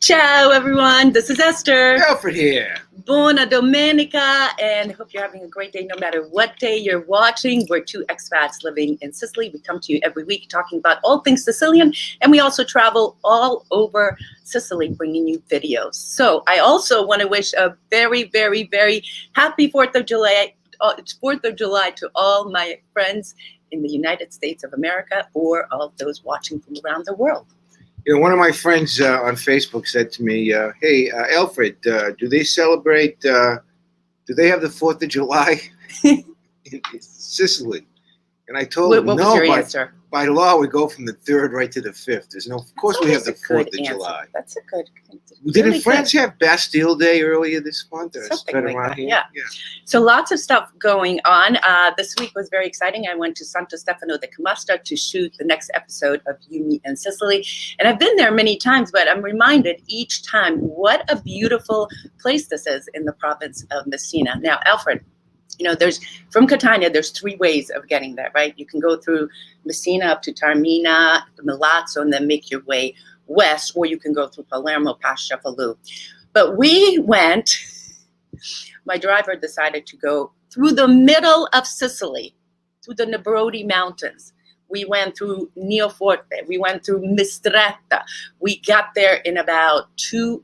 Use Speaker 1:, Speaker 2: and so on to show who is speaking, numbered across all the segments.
Speaker 1: Ciao, everyone. This is Eszter.
Speaker 2: Alfred here.
Speaker 1: Buona domenica, and I hope you're having a great day no matter what day you're watching. We're two expats living in Sicily. We come to you every week talking about all things Sicilian, and we also travel all over Sicily bringing you videos. So I also want to wish a very, very, very happy 4th of July. It's 4th of July to all my friends in the United States of America or all those watching from around the world.
Speaker 2: You know, one of my friends on Facebook said to me, hey, Alfred, do they celebrate, do they have the 4th of July in Sicily? And I told him,
Speaker 1: what
Speaker 2: no,
Speaker 1: was your answer?
Speaker 2: By law, we go from the 3rd right to the 5th. There's no, of course we have the 4th of July.
Speaker 1: That's a good
Speaker 2: Didn't France have Bastille Day earlier this month? Or
Speaker 1: something like that,
Speaker 2: here?
Speaker 1: yeah. So lots of stuff going on. This week was very exciting. I went to Santo Stefano di Camastra to shoot the next episode of You, Me, and Sicily. And I've been there many times, but I'm reminded each time what a beautiful place this is in the province of Messina. Now, Alfred, you know, from Catania, there's 3 ways of getting there, right? You can go through Messina up to Taormina, Milazzo, and then make your way west, or you can go through Palermo past Cefalù. But we went, my driver decided to go through the middle of Sicily, through the Nebrodi Mountains. We went through Neoforte, we went through Mistretta. We got there in about 2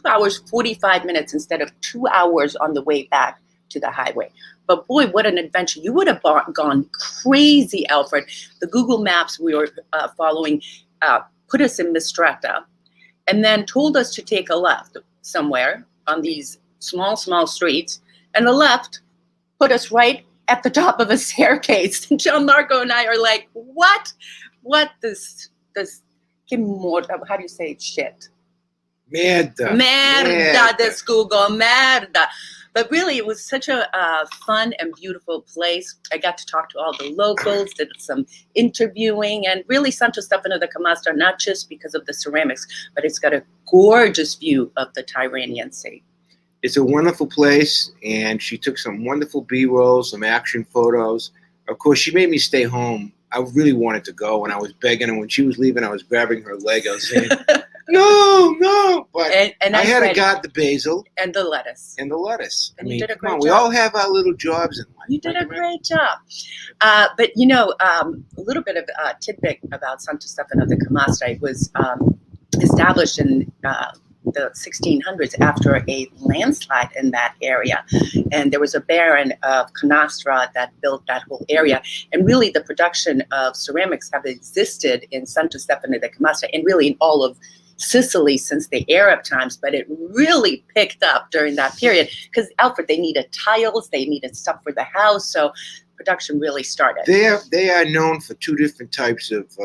Speaker 1: hours, 45 minutes instead of 2 hours on the way back to the highway. But boy, what an adventure. You would have gone crazy, Alfred. The Google Maps we were following put us in Mistretta and then told us to take a left somewhere on these small put us right at the top of a staircase. And Gianmarco and I are like, what this, how do you say shit? Merda, this Google, merda. But really, it was such a fun and beautiful place. I got to talk to all the locals, did some interviewing, and really Santo Stefano di Camastra, not just because of the ceramics, but it's got a gorgeous view of the Tyrrhenian Sea.
Speaker 2: It's a wonderful place, and she took some wonderful B-rolls, some action photos. Of course, she made me stay home. I really wanted to go, and I was begging her. When she was leaving, I was grabbing her leg. I was saying, no. But and I had got the basil.
Speaker 1: And the lettuce.
Speaker 2: And the lettuce.
Speaker 1: And you did a great job.
Speaker 2: We all have our little jobs in life.
Speaker 1: You did a great job. But, you know, a little bit of a tidbit about Santo Stefano di Camastra. It was established in the 1600s after a landslide in that area. And there was a baron of Camastra that built that whole area. And really the production of ceramics have existed in Santo Stefano di Camastra and really in all of Sicily since the Arab times, but it really picked up during that period because, Alfred, they needed tiles, they needed stuff for the house, so production really started.
Speaker 2: They are known for 2 different types of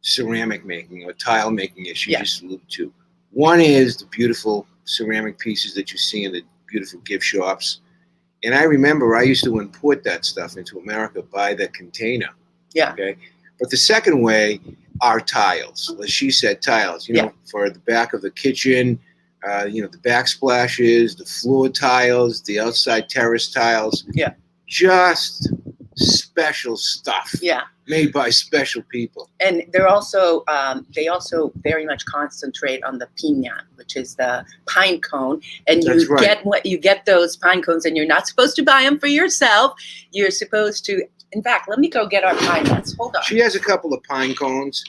Speaker 2: ceramic making or tile making, as you just alluded to. One is the beautiful ceramic pieces that you see in the beautiful gift shops. And I remember I used to import that stuff into America by the container. Yeah. Okay. But the second way are tiles. As she said, tiles, you know, for the back of the kitchen, you know, the backsplashes, the floor tiles, the outside terrace tiles. Yeah. Just special stuff. Yeah. Made by special people. And they're
Speaker 1: also, they also very much concentrate on the piña, which is the pine cone. And you get those pine cones and you're not supposed to buy them for yourself. You're supposed to, in fact, let me go get our pine nuts. Hold on.
Speaker 2: She has a couple of pine cones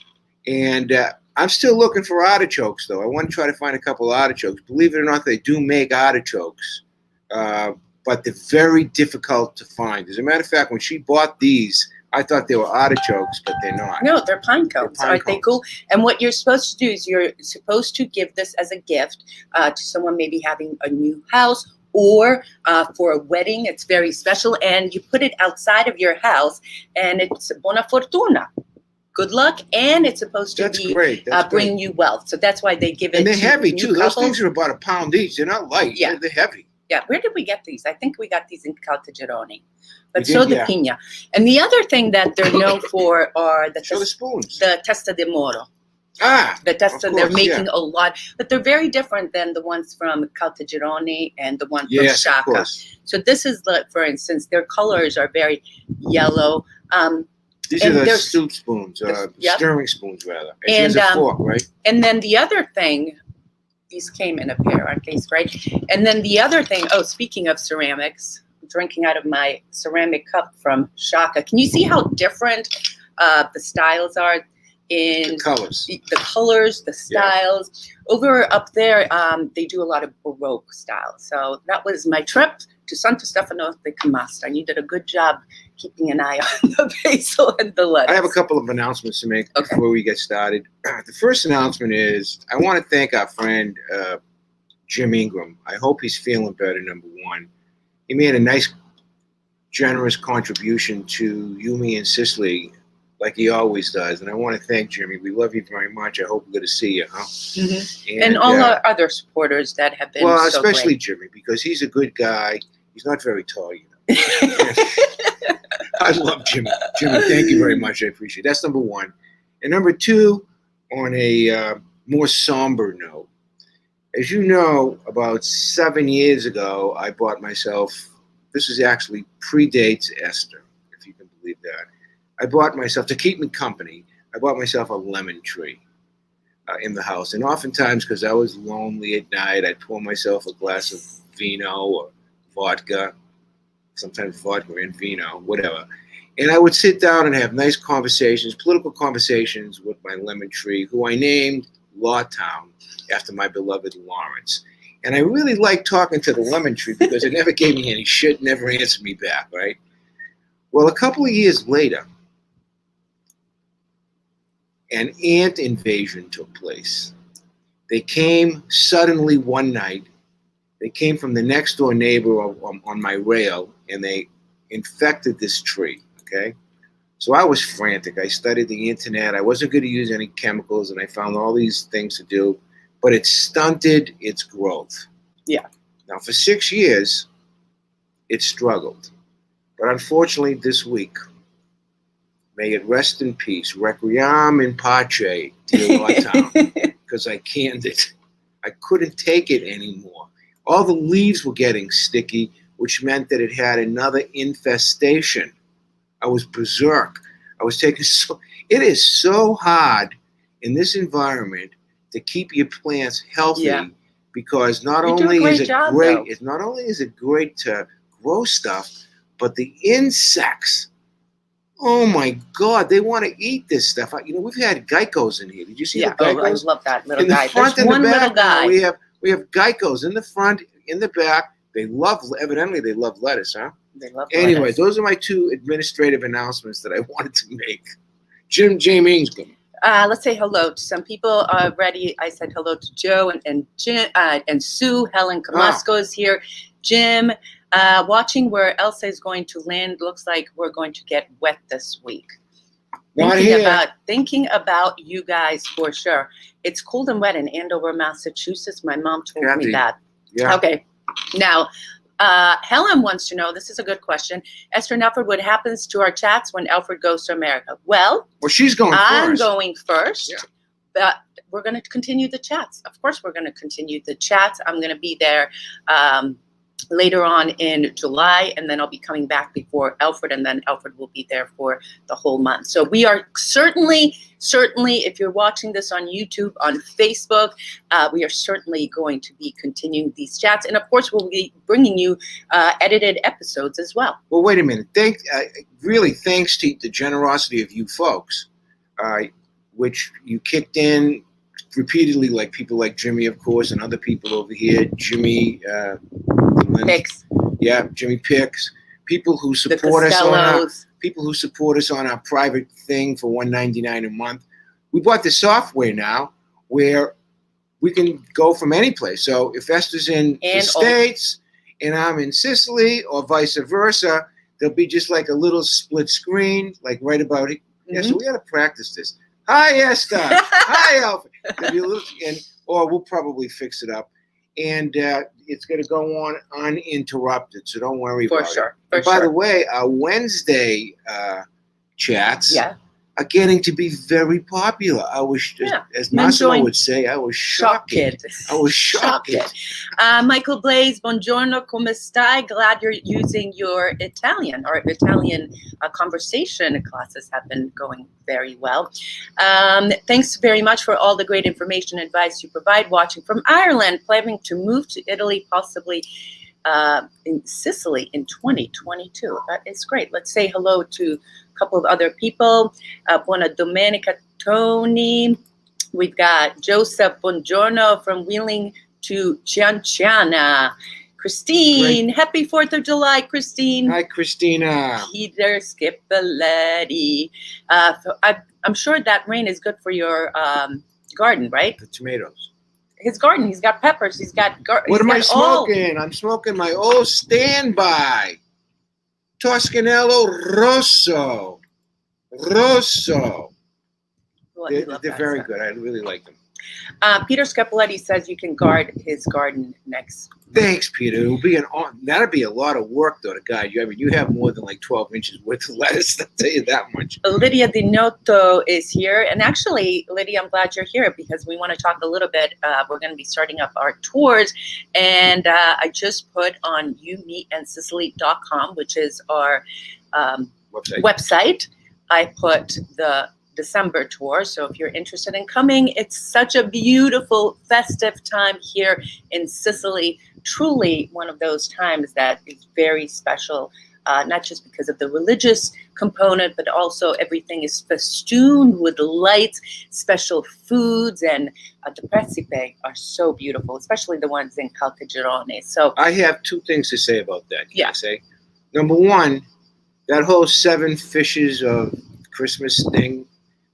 Speaker 2: and I'm still looking for artichokes though. I want to try to find a couple of artichokes. Believe it or not, they do make artichokes. But they're very difficult to find. As a matter of fact, when she bought these, I thought they were artichokes, but they're not.
Speaker 1: No, they're pine cones. Aren't they cool? And what you're supposed to do is you're supposed to give this as a gift to someone maybe having a new house or for a wedding. It's very special. And you put it outside of your house and it's buona fortuna. Good luck. And it's supposed to bring you wealth. So that's why they give it to
Speaker 2: And they're heavy too.
Speaker 1: Couples.
Speaker 2: Those things are about a pound each. They're not light. Yeah. They're heavy.
Speaker 1: Yeah, where did we get these? I think we got these in Caltagirone. But so the piña. And the other thing that they're known for are the
Speaker 2: spoons.
Speaker 1: The testa di moro. The testa, they're making a lot, but they're very different than the ones from Caltagirone and the one from Sciacca. So this is, for instance, their colors are very yellow.
Speaker 2: These are the soup spoons, stirring spoons rather. And there's a fork, right?
Speaker 1: And then the other thing these came in a pair, aren't they great? And then the other thing, speaking of ceramics, I'm drinking out of my ceramic cup from Shaka. Can you see how different the styles are in
Speaker 2: The colors.
Speaker 1: The colors, the styles. Over up there, they do a lot of Baroque style. So that was my trip to Santo Stefano di Camastra. And you did a good job keeping an eye on the basil and the lettuce.
Speaker 2: I have a couple of announcements to make before we get started. The first announcement is I want to thank our friend Jim Ingram. I hope he's feeling better, number one. He made a nice, generous contribution to Yumi and Sicily, like he always does. And I want to thank Jimmy. We love you very much. I hope we're going to see you. Huh?
Speaker 1: Mm-hmm. And all our other supporters that have been
Speaker 2: well,
Speaker 1: so
Speaker 2: especially
Speaker 1: great.
Speaker 2: Jimmy, because he's a good guy. He's not very tall, you know. I love Jimmy. Jimmy, thank you very much. I appreciate it. That's number one. And number two, on a more somber note, as you know, about 7 years ago, I bought myself, this is actually predates Eszter, if you can believe that. I bought myself, to keep me company, I bought myself a lemon tree in the house. And oftentimes, because I was lonely at night, I'd pour myself a glass of vino or vodka, sometimes vodka and vino, whatever. And I would sit down and have nice conversations, political conversations with my lemon tree, who I named Lawtown after my beloved Lawrence. And I really liked talking to the lemon tree because it never gave me any shit, never answered me back, right? Well, a couple of years later, an ant invasion took place. They came suddenly one night. They came from the next door neighbor on my rail, and they infected this tree, okay? So I was frantic. I studied the internet. I wasn't going to use any chemicals, and I found all these things to do, but it stunted its growth.
Speaker 1: Yeah.
Speaker 2: Now, for 6 years, it struggled. But unfortunately, this week, may it rest in peace, requiem in pace, dear Lawtown, because I canned it. I couldn't take it anymore. All the leaves were getting sticky, which meant that it had another infestation. I was berserk. I was taking it is so hard in this environment to keep your plants healthy because not only is it great to grow stuff, but the insects, oh my God, they want to eat this stuff. You know, we've had geckos in here. Did you see the geckos?
Speaker 1: I love that little
Speaker 2: in
Speaker 1: guy.
Speaker 2: The front
Speaker 1: There's
Speaker 2: and
Speaker 1: one
Speaker 2: the back,
Speaker 1: little guy.
Speaker 2: We have geckos in the front, in the back. Evidently they love lettuce, huh?
Speaker 1: They love
Speaker 2: anyway,
Speaker 1: lettuce.
Speaker 2: Those are my two administrative announcements that I wanted to make. Jim Ingram.
Speaker 1: Let's say hello to some people already. I said hello to Joe and Jim and Sue. Helen Camasco is here. Jim, watching where Elsa is going to land. Looks like we're going to get wet this week. Thinking about you guys for sure. It's cold and wet in Andover, Massachusetts. My mom told me that.
Speaker 2: Yeah.
Speaker 1: Okay. Now, Helen wants to know, this is a good question. Eszter and Alfred, what happens to our chats when Alfred goes to America? Well,
Speaker 2: she's going first.
Speaker 1: I'm going first.
Speaker 2: Yeah.
Speaker 1: But we're going to continue the chats. Of course, we're going to continue the chats. I'm going to be there later on in July, and then I'll be coming back before Alfred, and then Alfred will be there for the whole month. So we are certainly, if you're watching this on YouTube, on Facebook, we are certainly going to be continuing these chats. And of course, we'll be bringing you edited episodes as well.
Speaker 2: Well, wait a minute. Thanks to the generosity of you folks, which you kicked in repeatedly, like people like Jimmy, of course, and other people over here, Jimmy
Speaker 1: Picks.
Speaker 2: Yeah, Jimmy Picks. People who support us on our private thing for $1.99 a month. We bought the software now where we can go from any place. So if Eszter's in the States and I'm in Sicily or vice versa, there'll be just like a little split screen, like right about it. Mm-hmm. Yeah, so we got to practice this. Hi, Eszter. Hi, Alfred. Or we'll probably fix it up. And it's going to go on uninterrupted, so don't worry about it.
Speaker 1: For sure.
Speaker 2: By the way, our Wednesday chats are getting to be very popular. I was, as Massimo would say, I was shocked. I was shocked.
Speaker 1: Michael Blaze, buongiorno, come stai? Glad you're using your Italian. Our Italian conversation classes have been going very well. Thanks very much for all the great information and advice you provide. Watching from Ireland, planning to move to Italy, possibly in Sicily in 2022. That is great. Let's say hello to a couple of other people. Buona domenica, Tony. We've got Joseph Buongiorno from Wheeling to Cianciana. Christine, great. Happy 4th of July, Christine.
Speaker 2: Hi, Christina.
Speaker 1: Peter Scipiletti. I'm sure that rain is good for your garden, right?
Speaker 2: The tomatoes.
Speaker 1: His garden. He's got peppers. He's got.
Speaker 2: What am I smoking? I'm smoking my old standby, Toscanello Rosso. They're very good. I really like them.
Speaker 1: Peter Scipiletti says you can guard his garden next.
Speaker 2: Thanks, Peter. It'll be that'd be a lot of work though to guide you. I mean, you have more than like 12 inches worth of lettuce. I'll tell you that much.
Speaker 1: Lydia Di Noto is here, and actually, Lydia, I'm glad you're here because we want to talk a little bit. We're going to be starting up our tours, and I just put on youmeetandsicily.com, which is our website. I put the December tour. So if you're interested in coming, it's such a beautiful festive time here in Sicily. Truly one of those times that is very special, not just because of the religious component, but also everything is festooned with lights, special foods, and the precipe are so beautiful, especially the ones in Caltagirone. So
Speaker 2: I have two things to say about that.
Speaker 1: Can
Speaker 2: I say? Number one, that whole 7 fishes of Christmas thing,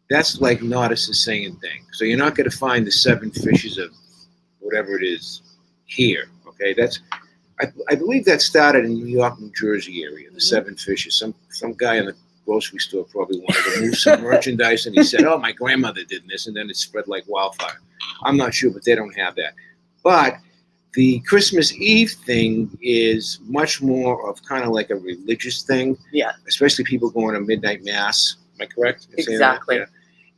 Speaker 2: that's like not a Sicilian thing. So you're not going to find the 7 fishes of whatever it is here. Okay, I believe that started in New York, New Jersey area. The 7 fishes. Some guy in the grocery store probably wanted to move some merchandise, and he said, "Oh, my grandmother did this," and then it spread like wildfire. I'm not sure, but they don't have that. But the Christmas Eve thing is much more of kind of like a religious thing. Yeah. Especially people going to midnight mass. Am I correct?
Speaker 1: Exactly. Yeah.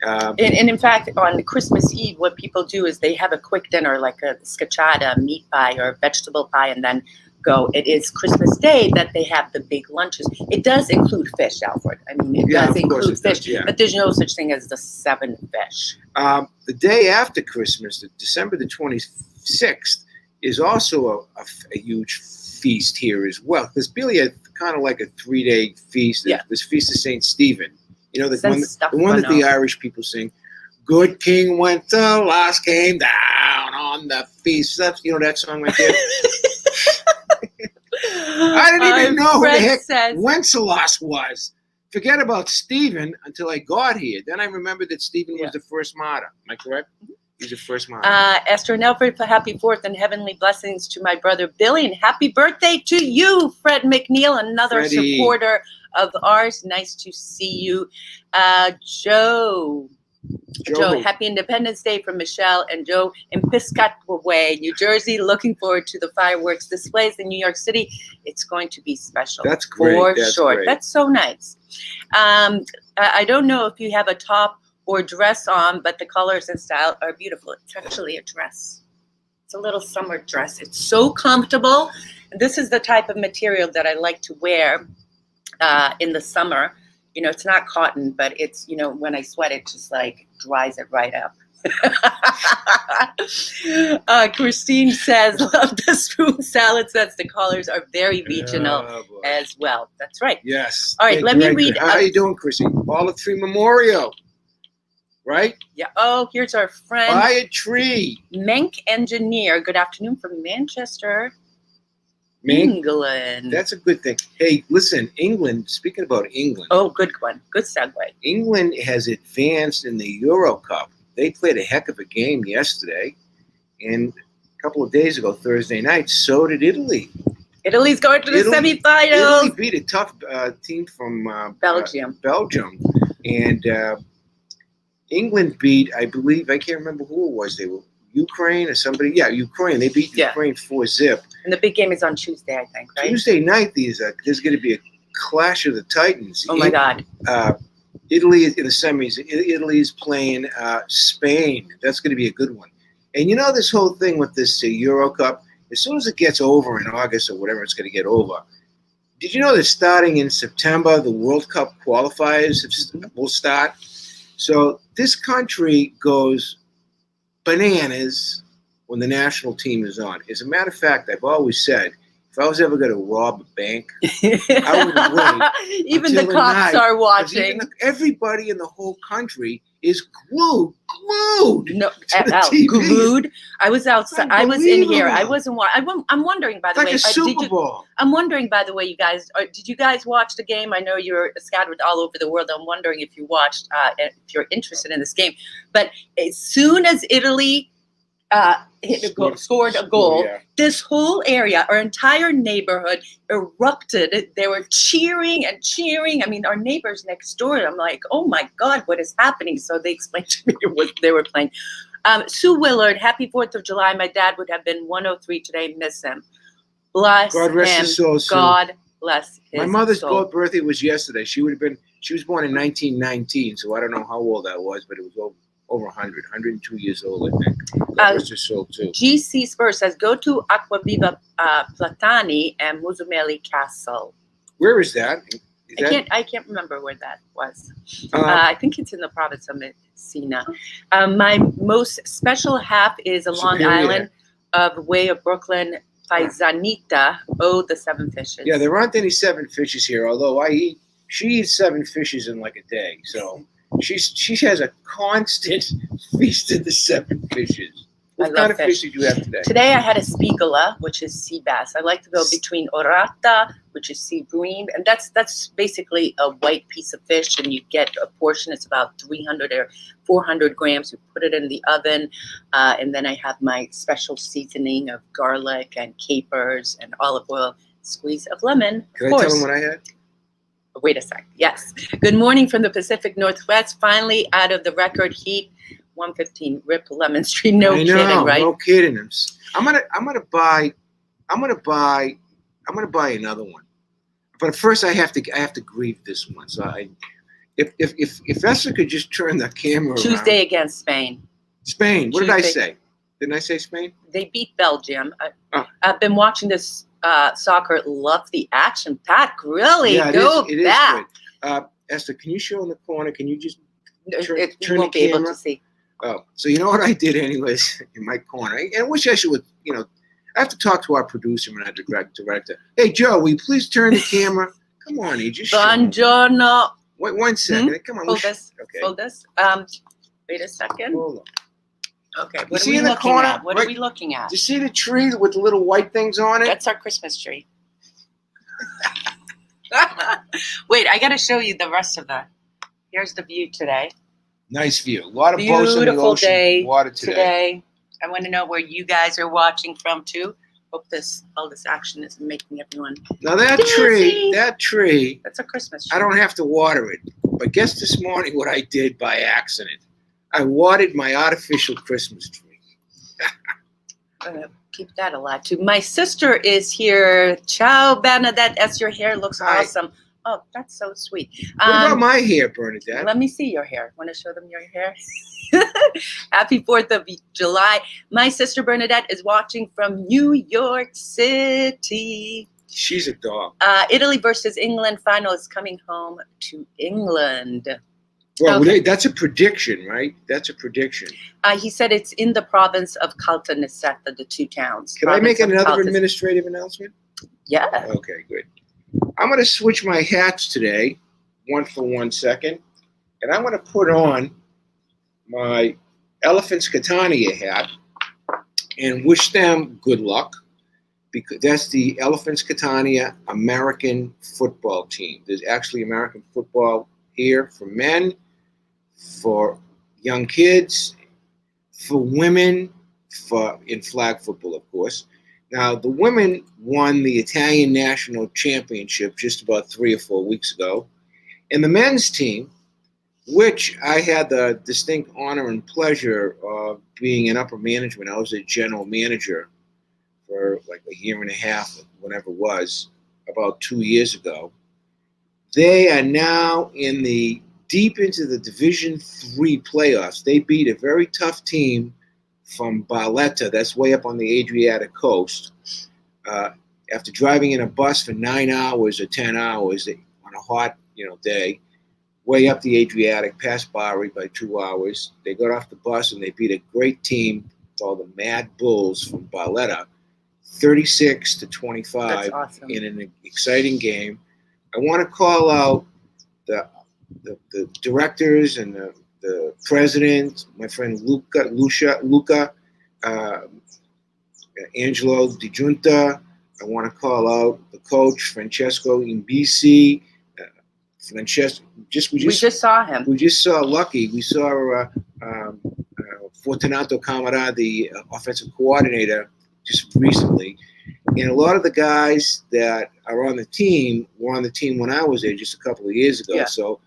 Speaker 1: And in fact, on Christmas Eve, what people do is they have a quick dinner, like a scacciata, meat pie, or vegetable pie, and then go. It is Christmas Day that they have the big lunches. It does include fish, Alfred. I mean, it does include fish, but there's no such thing as the 7 fish.
Speaker 2: The day after Christmas, December the 26th, is also a huge feast here as well. There's really kind of like a 3-day feast. Yeah. This Feast of St. Stephen. You know, the one that the Irish people sing, "Good King went to last, came down on the feast." That's, you know, that song right there. I didn't even know who the heck Wenceslas was. Forget about Stephen until I got here. Then I remembered that Stephen was the first martyr. Am I correct? He's the first martyr.
Speaker 1: Eszter and Alfred, happy 4th and heavenly blessings to my brother Billy, and happy birthday to you, Fred McNeil, another supporter of ours. Nice to see you. Joe, happy Independence Day from Michelle and Joe in Piscataway, New Jersey. Looking forward to the fireworks displays in New York City. It's going to be special.
Speaker 2: That's great.
Speaker 1: For sure. Great. That's so nice. I don't know if you have a top or dress on, but the colors and style are beautiful. It's actually a dress. It's a little summer dress. It's so comfortable. This is the type of material that I like to wear in the summer. You know, it's not cotton, but it's, you know, when I sweat, it just like dries it right up. Christine says, love the spoon salad sets. The colors are very regional as well. That's right.
Speaker 2: Yes.
Speaker 1: All right, let me read.
Speaker 2: How are you doing, Christine? All of 3 Memorial. Right?
Speaker 1: Yeah. Oh, here's our friend.
Speaker 2: Buy a tree.
Speaker 1: Menk Engineer. Good afternoon from Manchester, England.
Speaker 2: That's a good thing. Hey, listen, England, speaking about England.
Speaker 1: Oh, good one. Good segue.
Speaker 2: England has advanced in the Euro Cup. They played a heck of a game yesterday. And a couple of days ago, Thursday night, so did Italy.
Speaker 1: Italy's going to the semifinals.
Speaker 2: Italy beat a tough team from
Speaker 1: Belgium.
Speaker 2: And England beat, I believe, I can't remember who it was. They were Ukraine or somebody. Yeah, Ukraine. They beat Ukraine 4-0.
Speaker 1: And the big game is on Tuesday, I think, right?
Speaker 2: Tuesday night, there's going to be a clash of the Titans.
Speaker 1: Oh, my God.
Speaker 2: Italy is in the semis. Italy is playing Spain. That's going to be a good one. And you know this whole thing with this Euro Cup, as soon as it gets over in August or whatever it's going to get over, did you know that starting in September, the World Cup qualifiers will start? So this country goes bananas when the national team is on. As a matter of fact, I've always said, if I was ever going to rob a bank, I would wait.
Speaker 1: Even the cops are watching.
Speaker 2: Everybody in the whole country is glued.
Speaker 1: No,
Speaker 2: TV.
Speaker 1: glued. I was outside. I was in here. I wasn't. I'm wondering, by the way.
Speaker 2: Like a Super Bowl.
Speaker 1: I'm wondering, by the way, you guys. Did you guys watch the game? I know you're scattered all over the world. I'm wondering if you watched. If you're interested in this game. But as soon as Italy scored a goal,
Speaker 2: yeah.
Speaker 1: This whole area, our entire neighborhood erupted. They were cheering and cheering. I mean, our neighbors next door, I'm like, oh my God, what is happening? So they explained to me what they were playing. Sue Willard, happy 4th of July. My dad would have been 103 today. Miss him. Bless
Speaker 2: God rest
Speaker 1: him.
Speaker 2: his soul, Sue.
Speaker 1: God bless his
Speaker 2: My mother's
Speaker 1: soul.
Speaker 2: birthday was yesterday. She was born in 1919, so I don't know how old that was, but it was over 100, 102 years old, I think. God rest his soul, too.
Speaker 1: GC Spurs says, go to Acquaviva Platani and Musumeli Castle.
Speaker 2: Where is that?
Speaker 1: I can't remember where that was. I think it's in the province of Messina. My most special half is a Long Island of way of Brooklyn, Paisanita. Oh, the 7 fishes.
Speaker 2: Yeah, there aren't any 7 fishes here, although she eats 7 fishes in like a day. So she has a constant feast of the 7 fishes. What kind of fish did you have today?
Speaker 1: Today I had a spigula, which is sea bass. I like to go between orata, which is sea bream, and that's basically a white piece of fish, and you get a portion. It's about 300 or 400 grams. You put it in the oven, and then I have my special seasoning of garlic and capers and olive oil, squeeze of lemon.
Speaker 2: Can I tell them what I had?
Speaker 1: Wait a sec. Yes. Good morning from the Pacific Northwest. Finally out of the record heat. 115 Rip Lemon Street. No kidding, right?
Speaker 2: No kidding. I'm gonna buy another one. But first I have to grieve this one. So if Eszter could just turn the camera
Speaker 1: Tuesday
Speaker 2: around.
Speaker 1: against Spain.
Speaker 2: Spain. What did I say? Didn't I say Spain?
Speaker 1: They beat Belgium. I've been watching this soccer. Love the action. Pat, really?
Speaker 2: Yeah, it is
Speaker 1: back.
Speaker 2: good. Eszter, can you show in the corner? Can you just
Speaker 1: You
Speaker 2: turn
Speaker 1: won't
Speaker 2: the
Speaker 1: be
Speaker 2: camera?
Speaker 1: able to see.
Speaker 2: Oh, so you know what I did anyways in my corner? And I wish I should, I have to talk to our producer and our director. Hey, Joe, will you please turn the camera? Come on, you just
Speaker 1: Buongiorno.
Speaker 2: Wait 1 second. Come on.
Speaker 1: Hold this.
Speaker 2: Okay.
Speaker 1: Hold this. Wait a second.
Speaker 2: Hold on.
Speaker 1: Okay.
Speaker 2: You
Speaker 1: What are
Speaker 2: see
Speaker 1: we
Speaker 2: in the
Speaker 1: looking
Speaker 2: corner?
Speaker 1: at? What are we looking at?
Speaker 2: Do you see the tree with the little white things on it?
Speaker 1: That's our Christmas tree. Wait, I got to show you the rest of that. Here's the view today.
Speaker 2: Nice view. A lot of boats in the
Speaker 1: Beautiful
Speaker 2: ocean
Speaker 1: day
Speaker 2: water today.
Speaker 1: I want to know where you guys are watching from too. Hope all this action is making everyone.
Speaker 2: Now that tree,
Speaker 1: that's a Christmas tree.
Speaker 2: I don't have to water it. But guess this morning what I did by accident. I watered my artificial Christmas tree.
Speaker 1: I'm gonna keep that alive too. My sister is here. Ciao, Bernadette. As your hair looks awesome. Oh, that's so sweet.
Speaker 2: What about my hair, Bernadette?
Speaker 1: Let me see your hair. Want to show them your hair? Happy 4th of July. My sister Bernadette is watching from New York City.
Speaker 2: She's a dog.
Speaker 1: Italy versus England final is coming home to England.
Speaker 2: Well,
Speaker 1: Okay.
Speaker 2: that's a prediction, right? That's a prediction.
Speaker 1: He said it's in the province of Caltanissetta, the 2 towns.
Speaker 2: Can I make
Speaker 1: Province of
Speaker 2: another
Speaker 1: Caltanissetta.
Speaker 2: administrative announcement?
Speaker 1: Yeah.
Speaker 2: Okay, good. I'm going to switch my hats today, for 1 second, and I'm going to put on my Elephants Catania hat and wish them good luck, because that's the Elephants Catania American football team. There's actually American football here for men, for young kids, for women, in flag football, of course. Now, the women won the Italian national championship just about 3 or 4 weeks ago. And the men's team, which I had the distinct honor and pleasure of being in upper management. I was a general manager for like a year and a half, whatever it was, about 2 years ago. They are now in the deep into the Division III playoffs. They beat a very tough team from Barletta, that's way up on the Adriatic coast. After driving in a bus for 9 hours or 10 hours on a hot, day, way up the Adriatic, past Bari by 2 hours, they got off the bus and they beat a great team called the Mad Bulls from Barletta, 36-25.
Speaker 1: That's awesome.
Speaker 2: In an exciting game. I want to call out the directors and the president, my friend Luca, Angelo Di Giunta. I want to call out the coach, Francesco Imbisi. Francesco, we just
Speaker 1: saw him.
Speaker 2: We just saw Lucky. We saw Fortunato Camara, the offensive coordinator, just recently. And a lot of the guys that are on the team were on the team when I was there just a couple of years ago.
Speaker 1: Yeah.
Speaker 2: So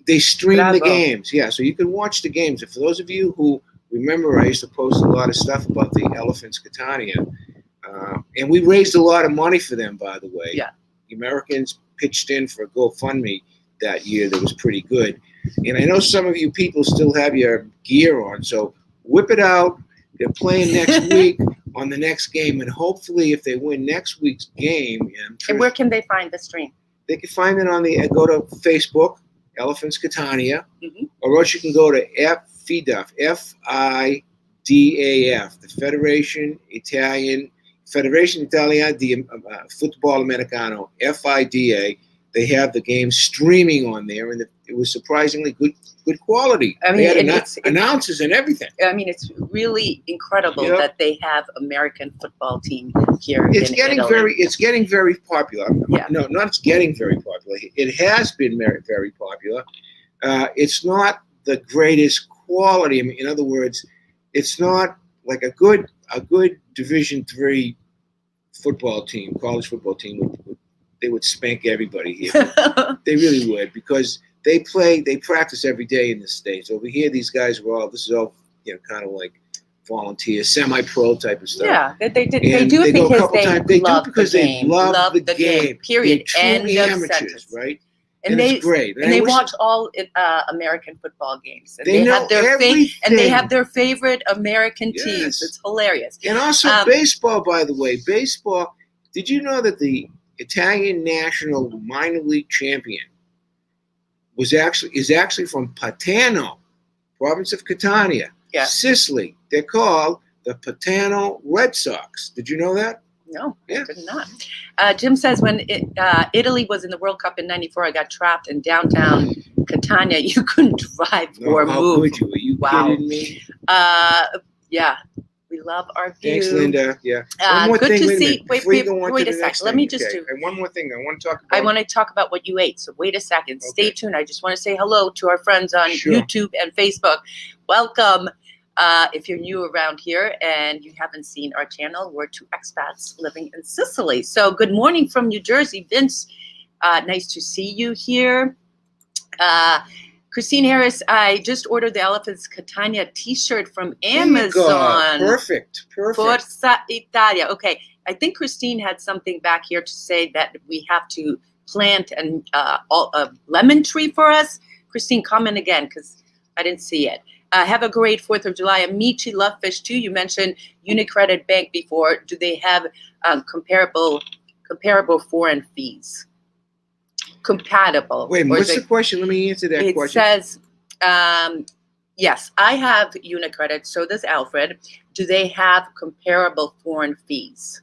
Speaker 2: they stream the games. Yeah, so you can watch the games. And for those of you who remember, I used to post a lot of stuff about the Elephants Catania. And we raised a lot of money for them, by the way.
Speaker 1: Yeah.
Speaker 2: The Americans pitched in for a GoFundMe that year that was pretty good. And I know some of you people still have your gear on, so whip it out. They're playing next week on the next game, and hopefully if they win next week's game.
Speaker 1: And where can they find the stream?
Speaker 2: They can find it go to Facebook, Elephants Catania,
Speaker 1: mm-hmm.
Speaker 2: or else you can go to FIDAF, FIDAF, the Federation Italiana di Football Americano, FIDA. They have the game streaming on there, and it was surprisingly good quality.
Speaker 1: I mean,
Speaker 2: they had announcers and everything.
Speaker 1: I mean, it's really incredible that they have American football team here
Speaker 2: It's
Speaker 1: in
Speaker 2: getting
Speaker 1: Italy.
Speaker 2: it's getting very popular.
Speaker 1: Yeah.
Speaker 2: No, not it's getting very popular. It has been very, very popular. It's not the greatest quality. I mean, in other words, it's not like a good Division III football team, college football team they would spank everybody here. They really would, because they practice every day in the States. Over here, these guys this is all, kind of like volunteer, semi-pro type of stuff.
Speaker 1: Yeah, they do it because they love the game. Period.
Speaker 2: They're truly
Speaker 1: End of
Speaker 2: amateurs,
Speaker 1: sentence.
Speaker 2: Right?
Speaker 1: And
Speaker 2: it's great.
Speaker 1: And they watch all American football games. And
Speaker 2: they know everything.
Speaker 1: And they have their favorite American
Speaker 2: Yes.
Speaker 1: teams. It's hilarious.
Speaker 2: And also baseball, by the way. Baseball, did you know that the Italian national minor league champion is actually from Patano, province of Catania, Sicily. They're called the Patano Red Sox. Did you know that?
Speaker 1: No,
Speaker 2: yeah.
Speaker 1: I did not. Jim says when Italy was in the World Cup in '94, I got trapped in downtown Catania. You couldn't drive or move.
Speaker 2: How could you? Are you kidding me?
Speaker 1: Yeah. We love our view.
Speaker 2: Thanks, Linda. Yeah.
Speaker 1: One more thing. Wait a second. Let me just
Speaker 2: do. And one more thing. I want to
Speaker 1: talk about what you ate. So wait a second. Okay. Stay tuned. I just want to say hello to our friends on YouTube and Facebook. Welcome. If you're new around here and you haven't seen our channel, we're two expats living in Sicily. So good morning from New Jersey, Vince. Nice to see you here. Christine Harris, I just ordered the Elephants Catania t-shirt from Amazon.
Speaker 2: Perfect.
Speaker 1: Forza Italia. Okay, I think Christine had something back here to say that we have to plant a lemon tree for us. Christine, comment again because I didn't see it. Have a great 4th of July. Amici love fish too. You mentioned Unicredit Bank before. Do they have comparable foreign fees? Compatible.
Speaker 2: Wait, what's the question? Let me answer that question.
Speaker 1: It says, yes, I have Unicredit. So does Alfred. Do they have comparable foreign fees?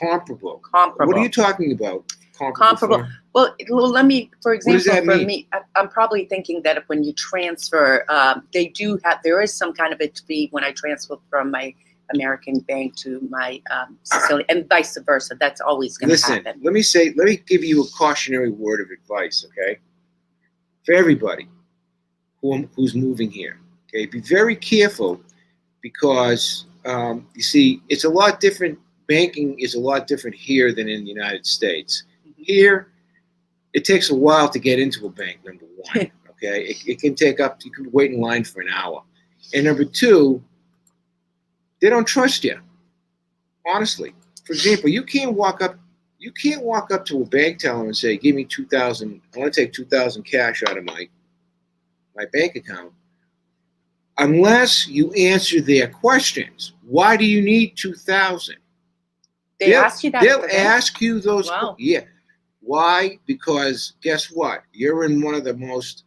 Speaker 2: Comparable.
Speaker 1: Comparable.
Speaker 2: What are you talking about?
Speaker 1: Comparable. Well, let me, for example, for me, I'm probably thinking that when you transfer, there is some kind of a fee when I transfer from my American bank to my Sicilian, and vice versa. That's always going to happen.
Speaker 2: Let me give you a cautionary word of advice, okay? For everybody who's moving here, okay? Be very careful because, you see, it's a lot different. Banking is a lot different here than in the United States. Mm-hmm. Here, it takes a while to get into a bank, number one, okay? It can take you can wait in line for an hour. And number two, they don't trust you. Honestly. For example, you can't walk up to a bank teller and say, give me $2,000. I want to take $2,000 cash out of my my bank account, unless you answer their questions. Why do you need 2,000?
Speaker 1: They ask you that.
Speaker 2: They'll ask you those.
Speaker 1: Wow.
Speaker 2: Yeah. Why? Because guess what? You're in one of the most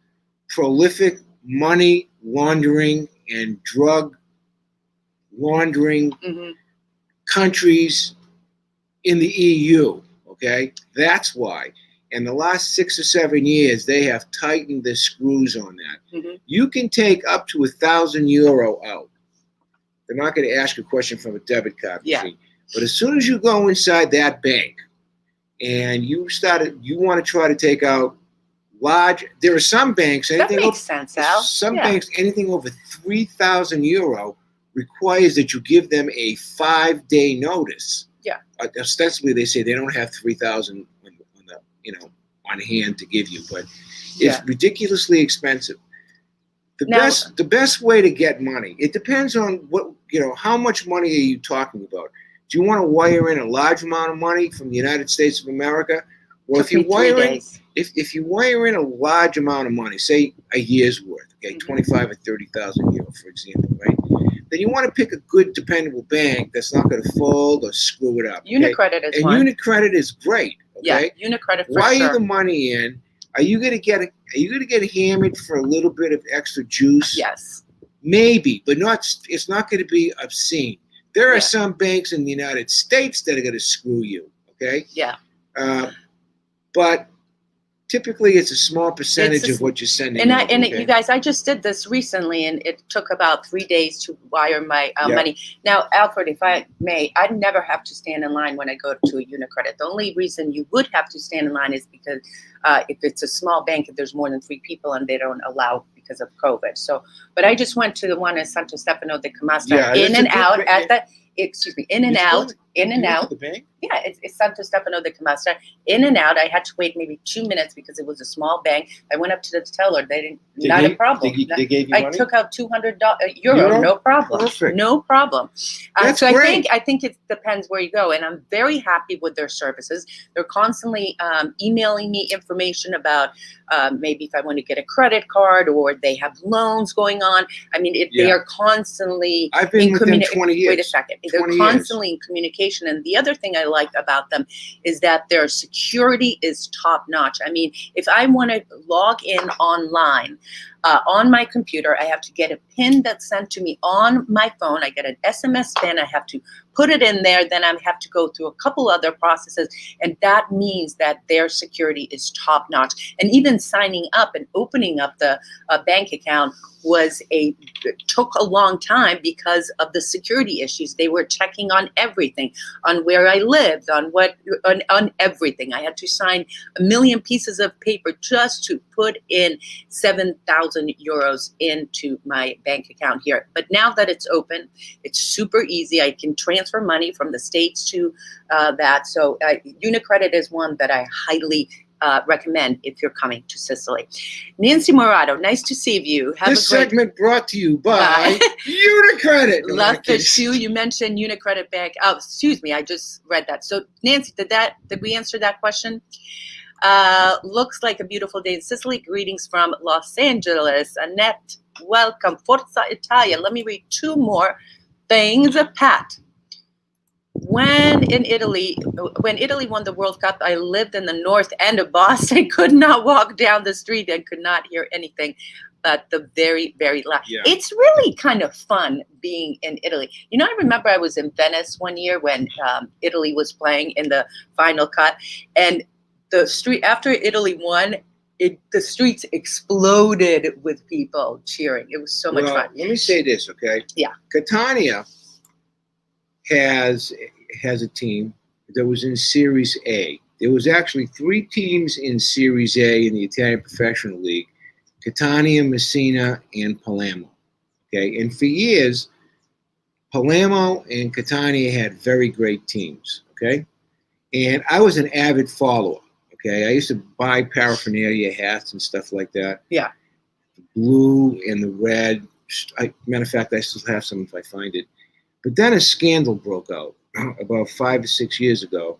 Speaker 2: prolific money laundering and drug laundering countries in the EU. Okay, that's why. In the last 6 or 7 years, they have tightened the screws on that. You can take up to €1,000 out. They're not going to ask a question from a debit card machine. But as soon as you go inside that bank and you want to try to take out large, there are some banks.
Speaker 1: That makes sense, Al.
Speaker 2: Some banks, anything over €3,000 requires that you give them a 5-day notice. Yeah. Ostensibly, they say they don't have 3,000 on hand to give you, but it's ridiculously expensive. The best way to get money, it depends on what, how much money are you talking about? Do you want to wire in a large amount of money from the United States of America? Well, if you wire in a large amount of money, say a year's worth, okay, 25 or 30,000 euro, for example, right? Then you want to pick a good, dependable bank that's not going to fold or screw it up. Okay?
Speaker 1: Unicredit is one.
Speaker 2: And Unicredit is great. Okay?
Speaker 1: Yeah, Unicredit for
Speaker 2: Wire the money in. Are you going to get hammered for a little bit of extra juice?
Speaker 1: Yes.
Speaker 2: Maybe, but it's not going to be obscene. There are some banks in the United States that are going to screw you. Okay.
Speaker 1: Yeah.
Speaker 2: But typically, it's a small percentage of what you're sending.
Speaker 1: And you guys, I just did this recently, and it took about 3 days to wire my money. Now, Alfred, if I may, I never have to stand in line when I go to a Unicredit. The only reason you would have to stand in line is because if it's a small bank, if there's more than 3 people, and they don't allow because of COVID. So, but I just went to the one in Santo Stefano di Camastra, in and out at the. Excuse me, in and out.
Speaker 2: The bank?
Speaker 1: Yeah, it's Santo Stefano di Camastra. In and out. I had to wait maybe 2 minutes because it was a small bank. I went up to the teller. Not a problem.
Speaker 2: They gave you money?
Speaker 1: I took out €200. No problem.
Speaker 2: Perfect.
Speaker 1: No problem.
Speaker 2: That's
Speaker 1: so
Speaker 2: great.
Speaker 1: I think it depends where you go, and I'm very happy with their services. They're constantly emailing me information about maybe if I want to get a credit card or they have loans going on. I mean, they are constantly.
Speaker 2: I've been with them 20 years.
Speaker 1: Wait a second. They're constantly in communication. And the other thing I like about them is that their security is top notch. I mean, if I want to log in online on my computer, I have to get a PIN that's sent to me on my phone. I get an SMS PIN. I have to put it in there. Then I have to go through a couple other processes. And that means that their security is top notch. And even signing up and opening up the bank account took a long time because of the security issues. They were checking on everything, on where I lived, on everything. I had to sign 1 million pieces of paper just to put in 7,000 euros into my bank account here. But now that it's open, it's super easy. I can transfer money from the States to that. So Unicredit is one that I highly recommend if you're coming to Sicily. Nancy Morato, nice to see you.
Speaker 2: This segment brought to you by Unicredit.
Speaker 1: Love the shoe. You mentioned Unicredit Bank. Oh, excuse me. I just read that. So Nancy, did we answer that question? Looks like a beautiful day in Sicily. Greetings from Los Angeles. Annette, welcome. Forza Italia. Let me read 2 more things. Pat. When Italy won the World Cup, I lived in the north end of Boston, could not walk down the street and could not hear anything but the very, very loud. Yeah. It's really kind of fun being in Italy. You know, I remember I was in Venice one year when Italy was playing in the final cut, and the street after Italy won, the streets exploded with people cheering. It was so much fun.
Speaker 2: Let me say this, okay?
Speaker 1: Yeah.
Speaker 2: Catania has a team that was in Series A. There was actually 3 teams in Series A in the Italian Professional League: Catania, Messina, and Palermo. Okay, and for years, Palermo and Catania had very great teams. Okay, and I was an avid follower. Okay, I used to buy paraphernalia, hats, and stuff like that.
Speaker 1: Yeah,
Speaker 2: the blue and the red. Matter of fact, I still have some if I find it. But then a scandal broke out about 5 or 6 years ago.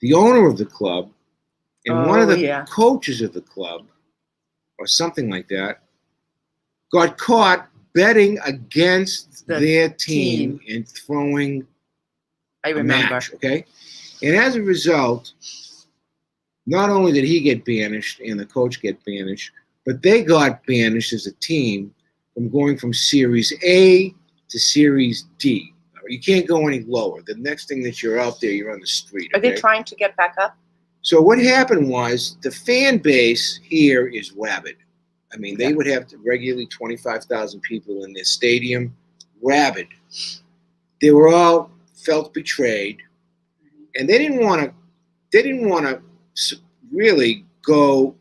Speaker 2: The owner of the club and one of the coaches of the club, or something like that, got caught betting against
Speaker 1: The
Speaker 2: their team and throwing
Speaker 1: I
Speaker 2: a
Speaker 1: remember.
Speaker 2: match, okay? And as a result, not only did he get banished and the coach get banished, but they got banished as a team from going from Series A to Series D. You can't go any lower. The next thing that you're out there, you're on the street.
Speaker 1: Are they trying to get back up?
Speaker 2: So what happened was the fan base here is rabid. I mean, they would have regularly 25,000 people in their stadium, rabid. They were all felt betrayed, and they didn't want to really go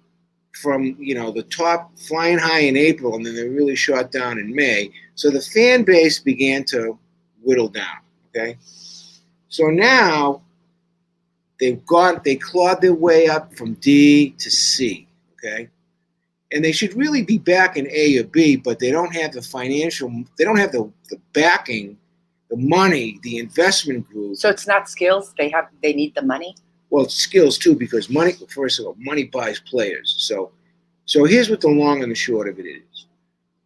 Speaker 2: from the top flying high in April, and then they really shot down in May. So the fan base began to whittle down. Okay, so now they clawed their way up from D to C. Okay, and they should really be back in A or B, but they don't have the the backing, the money, the investment group.
Speaker 1: So it's not skills. They need the money.
Speaker 2: Well, it's skills too, because money. First of all, money buys players. So here's what the long and the short of it is.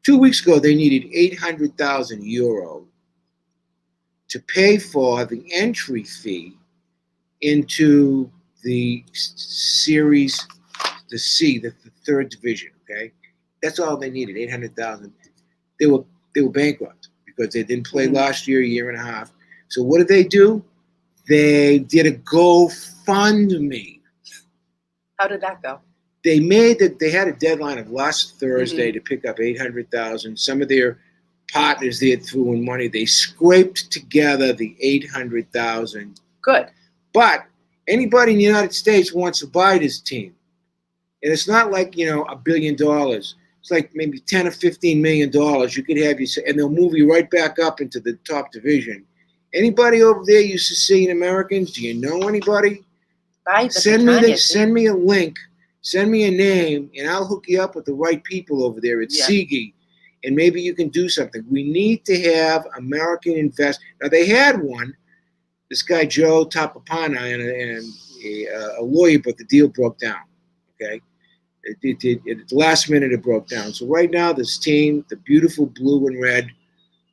Speaker 2: 2 weeks ago, they needed €800,000 to pay for the entry fee into the series, the C, the third division. Okay, that's all they needed, $800,000. They were bankrupt because they didn't play last year and a half. So what did they do? They did a GoFundMe.
Speaker 1: How did that go?
Speaker 2: They had a deadline of last Thursday to pick up $800,000. Some of their partners there threw in money. They scraped together the $800,000.
Speaker 1: Good.
Speaker 2: But anybody in the United States wants to buy this team. And it's not like, $1 billion. It's like maybe $10 or $15 million. You could have and they'll move you right back up into the top division. Anybody over there used to seeing Americans? Do you know anybody? Send me a link. Send me a name, and I'll hook you up with the right people over there at Sigi, and maybe you can do something. We need to have American investors. Now, they had one, this guy Joe Tapapana, and a lawyer, but the deal broke down, okay? At the last minute, it broke down. So right now, this team, the beautiful blue and red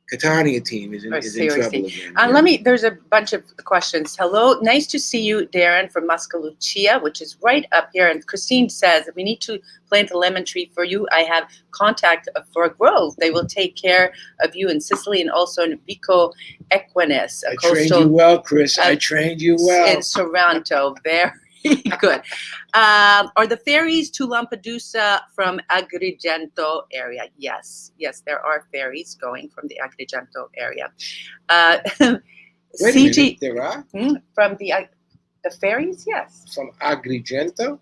Speaker 2: Catania team is in trouble again.
Speaker 1: There's a bunch of questions. Hello, nice to see you, Darren from Mascalucia, which is right up here. And Christine says, we need to plant a lemon tree for you. I have contact for a grove. They will take care of you in Sicily and also in Vico Equinus.
Speaker 2: I trained you well, Chris. I trained you well.
Speaker 1: In Sorrento. Very good. Are the ferries to Lampedusa from Agrigento area? Yes, there are ferries going from the Agrigento area.
Speaker 2: Wait a minute, there are?
Speaker 1: From the ferries, yes.
Speaker 2: From Agrigento?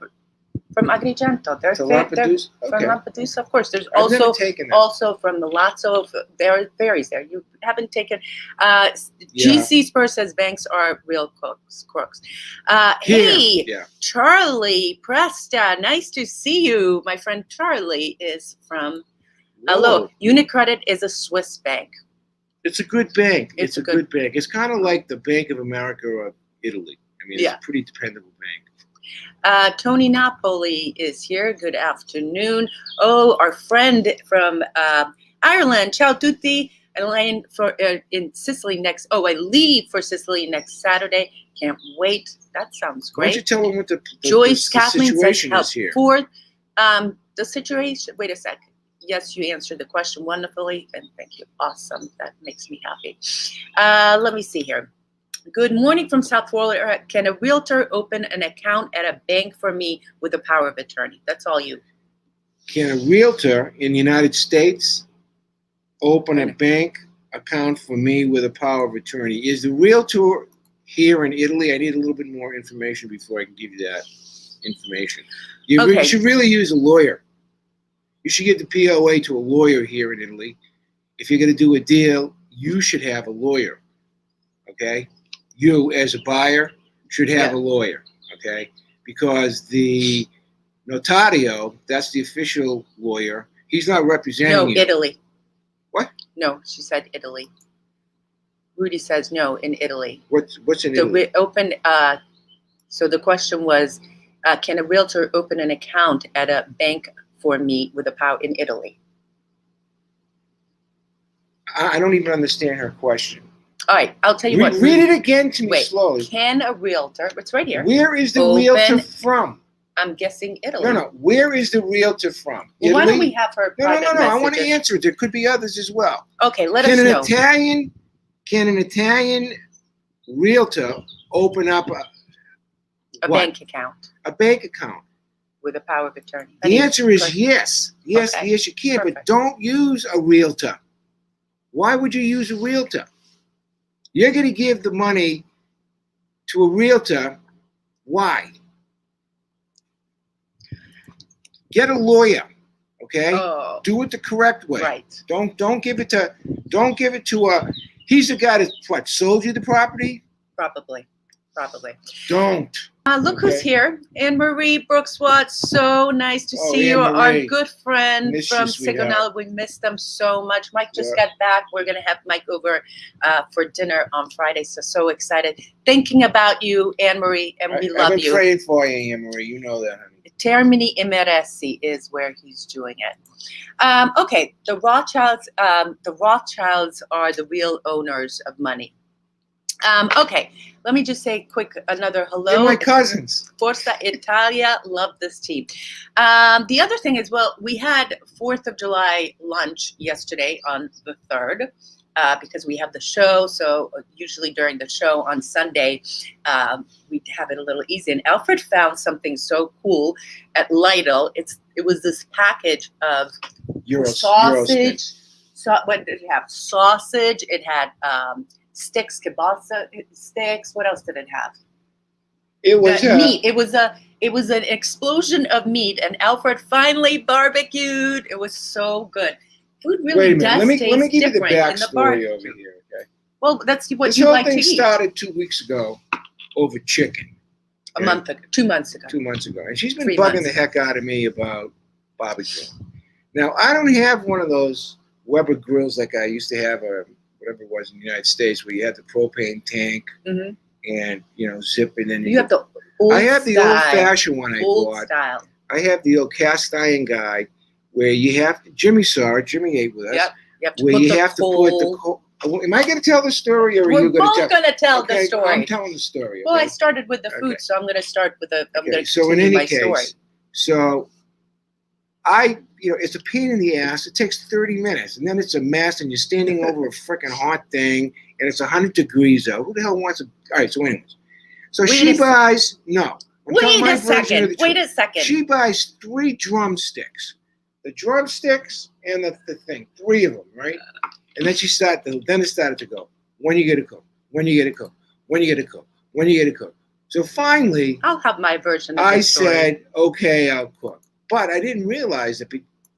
Speaker 1: From Agrigento. There's
Speaker 2: Lampedusa? Okay.
Speaker 1: From Lampedusa, of course. There's
Speaker 2: I've never taken that.
Speaker 1: Also from the Lazzo. There are ferries there. You haven't taken. GC Spurs says banks are real crooks. Hey, Charlie Presta, nice to see you. My friend Charlie is from. Hello. UniCredit is a Swiss bank.
Speaker 2: It's a good bank. It's a good bank. It's kind of like the Bank of America of Italy. I mean, it's a pretty dependable bank.
Speaker 1: Tony Napoli is here. Good afternoon. Oh, our friend from Ireland. Ciao tutti. Elaine in Sicily I leave for Sicily next Saturday. Can't wait. That sounds great.
Speaker 2: Why don't you tell them what the
Speaker 1: Kathleen
Speaker 2: situation
Speaker 1: says,
Speaker 2: is here?
Speaker 1: Fourth, the situation. Wait a sec. Yes, you answered the question wonderfully, and thank you. Awesome. That makes me happy. Let me see here. Good morning from South Florida. Can a realtor open an account at a bank for me with a power of attorney? That's all you.
Speaker 2: Can a realtor in the United States open a bank account for me with a power of attorney? Is the realtor here in Italy? I need a little bit more information before I can give you that information. You should really use a lawyer. You should give the POA to a lawyer here in Italy. If you're going to do a deal, you should have a lawyer, okay? You, as a buyer, should have a lawyer, okay? Because the notario, that's the official lawyer, he's not representing you.
Speaker 1: No, Italy.
Speaker 2: What?
Speaker 1: No, she said Italy. Rudy says no, in Italy.
Speaker 2: What's in Italy?
Speaker 1: So the question was, can a realtor open an account at a bank for me with a power in Italy?
Speaker 2: I don't even understand her question.
Speaker 1: All right, I'll tell you what.
Speaker 2: Read it again to me
Speaker 1: Wait,
Speaker 2: slowly.
Speaker 1: Can a realtor, it's right here.
Speaker 2: Where is the
Speaker 1: Open-
Speaker 2: realtor from?
Speaker 1: I'm guessing Italy.
Speaker 2: No. Where is the realtor from?
Speaker 1: Well, why don't
Speaker 2: Italy?
Speaker 1: we have her
Speaker 2: No.
Speaker 1: private
Speaker 2: I want to
Speaker 1: messages?
Speaker 2: answer it. There could be others as well.
Speaker 1: Okay, let us know.
Speaker 2: Can an Italian realtor open up
Speaker 1: A bank account
Speaker 2: a bank account?
Speaker 1: with a power of attorney.
Speaker 2: The answer is yes. Yes,
Speaker 1: Okay,
Speaker 2: yes, you can,
Speaker 1: perfect.
Speaker 2: but don't use a realtor. Why would you use a realtor? You're going to give the money to a realtor. Why? Get a lawyer, okay?
Speaker 1: Oh,
Speaker 2: Do it the correct way.
Speaker 1: right.
Speaker 2: Don't give it to a. He's the guy that sold you the property.
Speaker 1: Probably.
Speaker 2: Don't.
Speaker 1: Look who's here. Anne-Marie Brooks-Watts. So nice to
Speaker 2: Oh,
Speaker 1: see you. Our
Speaker 2: Anne-Marie.
Speaker 1: good friend
Speaker 2: Miss you,
Speaker 1: from
Speaker 2: sweetheart.
Speaker 1: Sigonella. We missed them so much. Mike just
Speaker 2: Yeah.
Speaker 1: got back. We're going to have Mike over for dinner on Friday. So excited. Thinking about you, Anne-Marie, and we love
Speaker 2: I've been
Speaker 1: you.
Speaker 2: praying for you, Anne-Marie. You know that, honey.
Speaker 1: Termini Imeresi is where he's doing it. Okay, the Rothschilds are the real owners of money. Okay, let me just say another hello.
Speaker 2: They're my cousins.
Speaker 1: Forza Italia, love this team. The other thing is, well, we had 4th of July lunch yesterday on the 3rd. Because we have the show, so usually during the show on Sunday, we have it a little easy. And Alfred found something so cool at Lidl. It was this package of sausage. What did it have? Sausage. It had sticks, kielbasa sticks. What else did it have?
Speaker 2: It was
Speaker 1: meat. It was an explosion of meat, and Alfred finally barbecued. It was so good. Food really does
Speaker 2: let me
Speaker 1: taste
Speaker 2: give you the
Speaker 1: different in the
Speaker 2: backstory
Speaker 1: barbecue.
Speaker 2: over here, okay?
Speaker 1: Well, that's what
Speaker 2: This
Speaker 1: you
Speaker 2: whole
Speaker 1: like to
Speaker 2: thing
Speaker 1: eat.
Speaker 2: started 2 weeks ago over chicken.
Speaker 1: 2 months ago.
Speaker 2: 2 months ago. And she's been
Speaker 1: 3
Speaker 2: bugging
Speaker 1: months.
Speaker 2: the heck out of me about barbecue. Now, I don't have one of those Weber grills like I used to have, or whatever it was in the United States, where you had the propane tank and, zip it in.
Speaker 1: You have the old
Speaker 2: I have the
Speaker 1: style.
Speaker 2: old-fashioned one I
Speaker 1: Old
Speaker 2: bought.
Speaker 1: style.
Speaker 2: I have the old cast iron guy where you have to, Jimmy saw it, Jimmy ate with us.
Speaker 1: Yep. You have to
Speaker 2: Where
Speaker 1: put
Speaker 2: you
Speaker 1: the
Speaker 2: have
Speaker 1: coal.
Speaker 2: to put the coal. Am I going to tell the story, or are
Speaker 1: We're
Speaker 2: you going to
Speaker 1: both going to tell the
Speaker 2: Okay,
Speaker 1: story.
Speaker 2: I'm telling the story.
Speaker 1: Well, I
Speaker 2: okay?
Speaker 1: started with the food,
Speaker 2: Okay.
Speaker 1: so I'm going to start with I'm going to
Speaker 2: So in
Speaker 1: continue
Speaker 2: any
Speaker 1: my
Speaker 2: case,
Speaker 1: story.
Speaker 2: so it's a pain in the ass. It takes 30 minutes, and then it's a mess, and you're standing over a freaking hot thing, and it's 100 degrees out. Who the hell wants to? All right, so anyways, so she buys no. I'm telling my version of the
Speaker 1: Wait
Speaker 2: truth.
Speaker 1: a second.
Speaker 2: She buys 3 drumsticks, the drumsticks and the thing, 3 of them, right? And then then it started to go. When you get a cook? When you get a cook? When you get a cook? When you get a cook? So finally,
Speaker 1: I'll have my version of
Speaker 2: I
Speaker 1: the story.
Speaker 2: said, okay, I'll cook. But I didn't realize that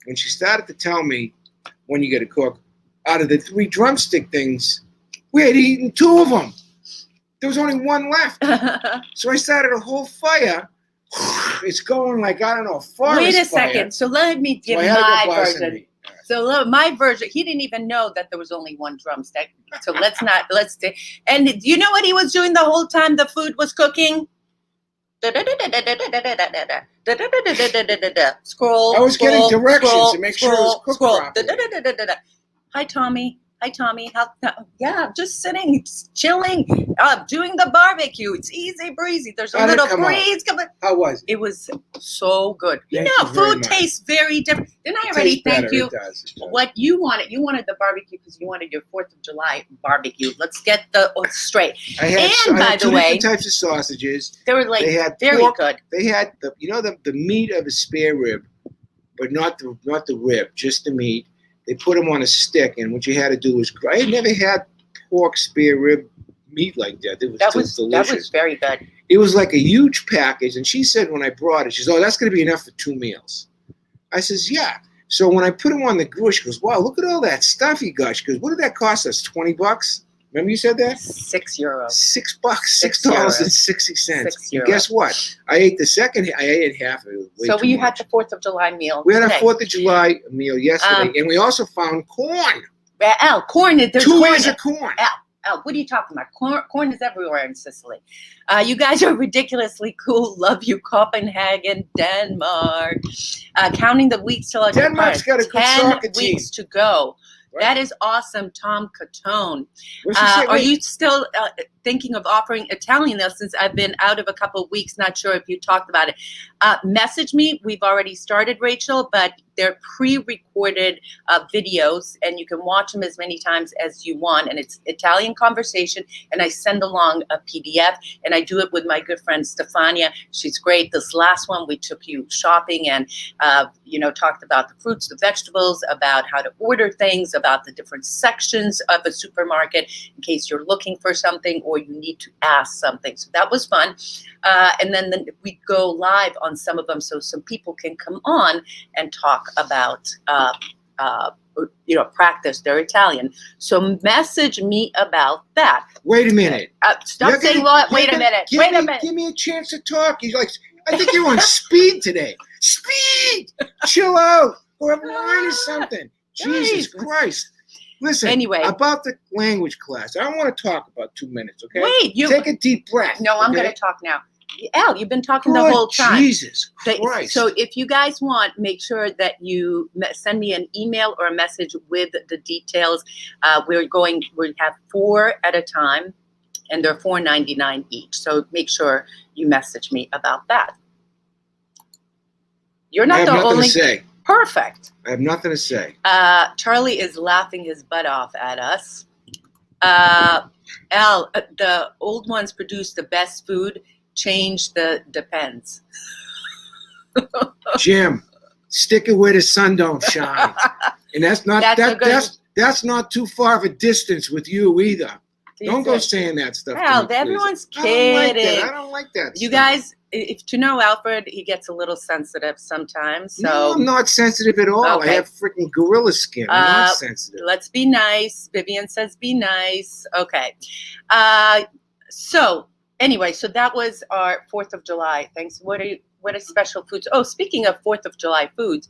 Speaker 2: when she started to tell me when you get a cook, out of the 3 drumstick things, we had eaten 2 of them. There was only 1 left. So I started a whole fire. It's going like, I don't know, forest
Speaker 1: Wait a
Speaker 2: fire.
Speaker 1: second. So let me give
Speaker 2: So I had to
Speaker 1: my
Speaker 2: go buy some
Speaker 1: version.
Speaker 2: meat. All right.
Speaker 1: So my version, he didn't even know that there was only 1 drumstick. So and you know what he was doing the whole time the food was cooking? Scroll.
Speaker 2: I was getting directions
Speaker 1: scroll,
Speaker 2: to make sure it was cooked properly.
Speaker 1: Hi, Tommy. Yeah, just sitting, just chilling, doing the barbecue. It's easy breezy. There's a
Speaker 2: How'd it
Speaker 1: little
Speaker 2: come out?
Speaker 1: breeze coming.
Speaker 2: How was it?
Speaker 1: It was so good.
Speaker 2: Thank you very
Speaker 1: Food
Speaker 2: much.
Speaker 1: tastes very different. Didn't I
Speaker 2: It
Speaker 1: already
Speaker 2: tastes better.
Speaker 1: thank you?
Speaker 2: It does. It does.
Speaker 1: What you wanted the barbecue because you wanted your 4th of July barbecue. Let's get straight.
Speaker 2: I had
Speaker 1: by the
Speaker 2: 2
Speaker 1: way-
Speaker 2: different types of sausages.
Speaker 1: They were like
Speaker 2: They had
Speaker 1: very
Speaker 2: pork.
Speaker 1: good.
Speaker 2: They had the meat of a spare rib, but not the rib, just the meat. They put them on a stick, and what you had to do was I had never had pork spare rib meat like that. It was delicious.
Speaker 1: That was very good.
Speaker 2: It was like a huge package, and she said when I brought it, she says, "Oh, that's going to be enough for 2 meals." I says, "Yeah." So when I put them on the grill, she goes, "Wow, look at all that stuff you got." She goes, "What did that cost us? $20? Remember you said that?
Speaker 1: €6.
Speaker 2: $6,
Speaker 1: €6.
Speaker 2: $6.60.
Speaker 1: €6.
Speaker 2: And guess what? I ate the second. I ate half of it. It was way
Speaker 1: So
Speaker 2: too
Speaker 1: you
Speaker 2: much.
Speaker 1: had the 4th of July meal.
Speaker 2: We had
Speaker 1: today.
Speaker 2: our 4th of July meal yesterday, and we also found corn.
Speaker 1: Al, corn. There's
Speaker 2: 2
Speaker 1: corn.
Speaker 2: ears of corn.
Speaker 1: Al, what are you talking about? Corn is everywhere in Sicily. You guys are ridiculously cool. Love you, Copenhagen, Denmark. Counting the weeks till I
Speaker 2: Denmark's got a good
Speaker 1: 10
Speaker 2: soccer team.
Speaker 1: weeks to go.
Speaker 2: Right?
Speaker 1: That is awesome, Tom Catone.
Speaker 2: What's she say?
Speaker 1: Are you still thinking of offering Italian now, since I've been out of a couple of weeks? Not sure if you talked about it. Message me. We've already started, Rachel, but they're pre-recorded videos, and you can watch them as many times as you want. And it's Italian conversation, and I send along a PDF, and I do it with my good friend Stefania. She's great. This last one, we took you shopping and talked about the fruits, the vegetables, about how to order things, about the different sections of a supermarket in case you're looking for something or you need to ask something. So that was fun. And then we go live on some of them so some people can come on and talk about, practice their Italian. So message me about that.
Speaker 2: Wait a minute.
Speaker 1: Stop saying, wait a minute.
Speaker 2: Give me a chance to talk. He's like, I think you're on speed today. Speed! Chill out. Or have a line or something. Jesus Christ. Listen,
Speaker 1: anyway,
Speaker 2: about the language class, I don't want to talk about 2 minutes, okay?
Speaker 1: Wait,
Speaker 2: take a deep breath.
Speaker 1: No, I'm going to talk now. Al, you've been talking the whole time.
Speaker 2: Jesus Christ.
Speaker 1: So if you guys want, make sure that you send me an email or a message with the details. We have 4 at a time, and they're $4.99 each. So make sure you message me about that. You're not the only.
Speaker 2: I have nothing to say.
Speaker 1: Perfect.
Speaker 2: I have nothing to say.
Speaker 1: Charlie is laughing his butt off at us. Al, the old ones produce the best food. Change the depends.
Speaker 2: Jim, stick it where the sun don't shine. And that's not too far of a distance with you either. Don't go saying that stuff.
Speaker 1: Al, everyone's kidding.
Speaker 2: I don't like that.
Speaker 1: You guys, if you know Alfred, he gets a little sensitive sometimes. So
Speaker 2: no, I'm not sensitive at all. Okay. I have freaking gorilla skin. I'm not sensitive.
Speaker 1: Let's be nice. Vivian says be nice. Okay. So anyway, so that was our 4th of July. Thanks. What are special foods? Oh, speaking of 4th of July foods,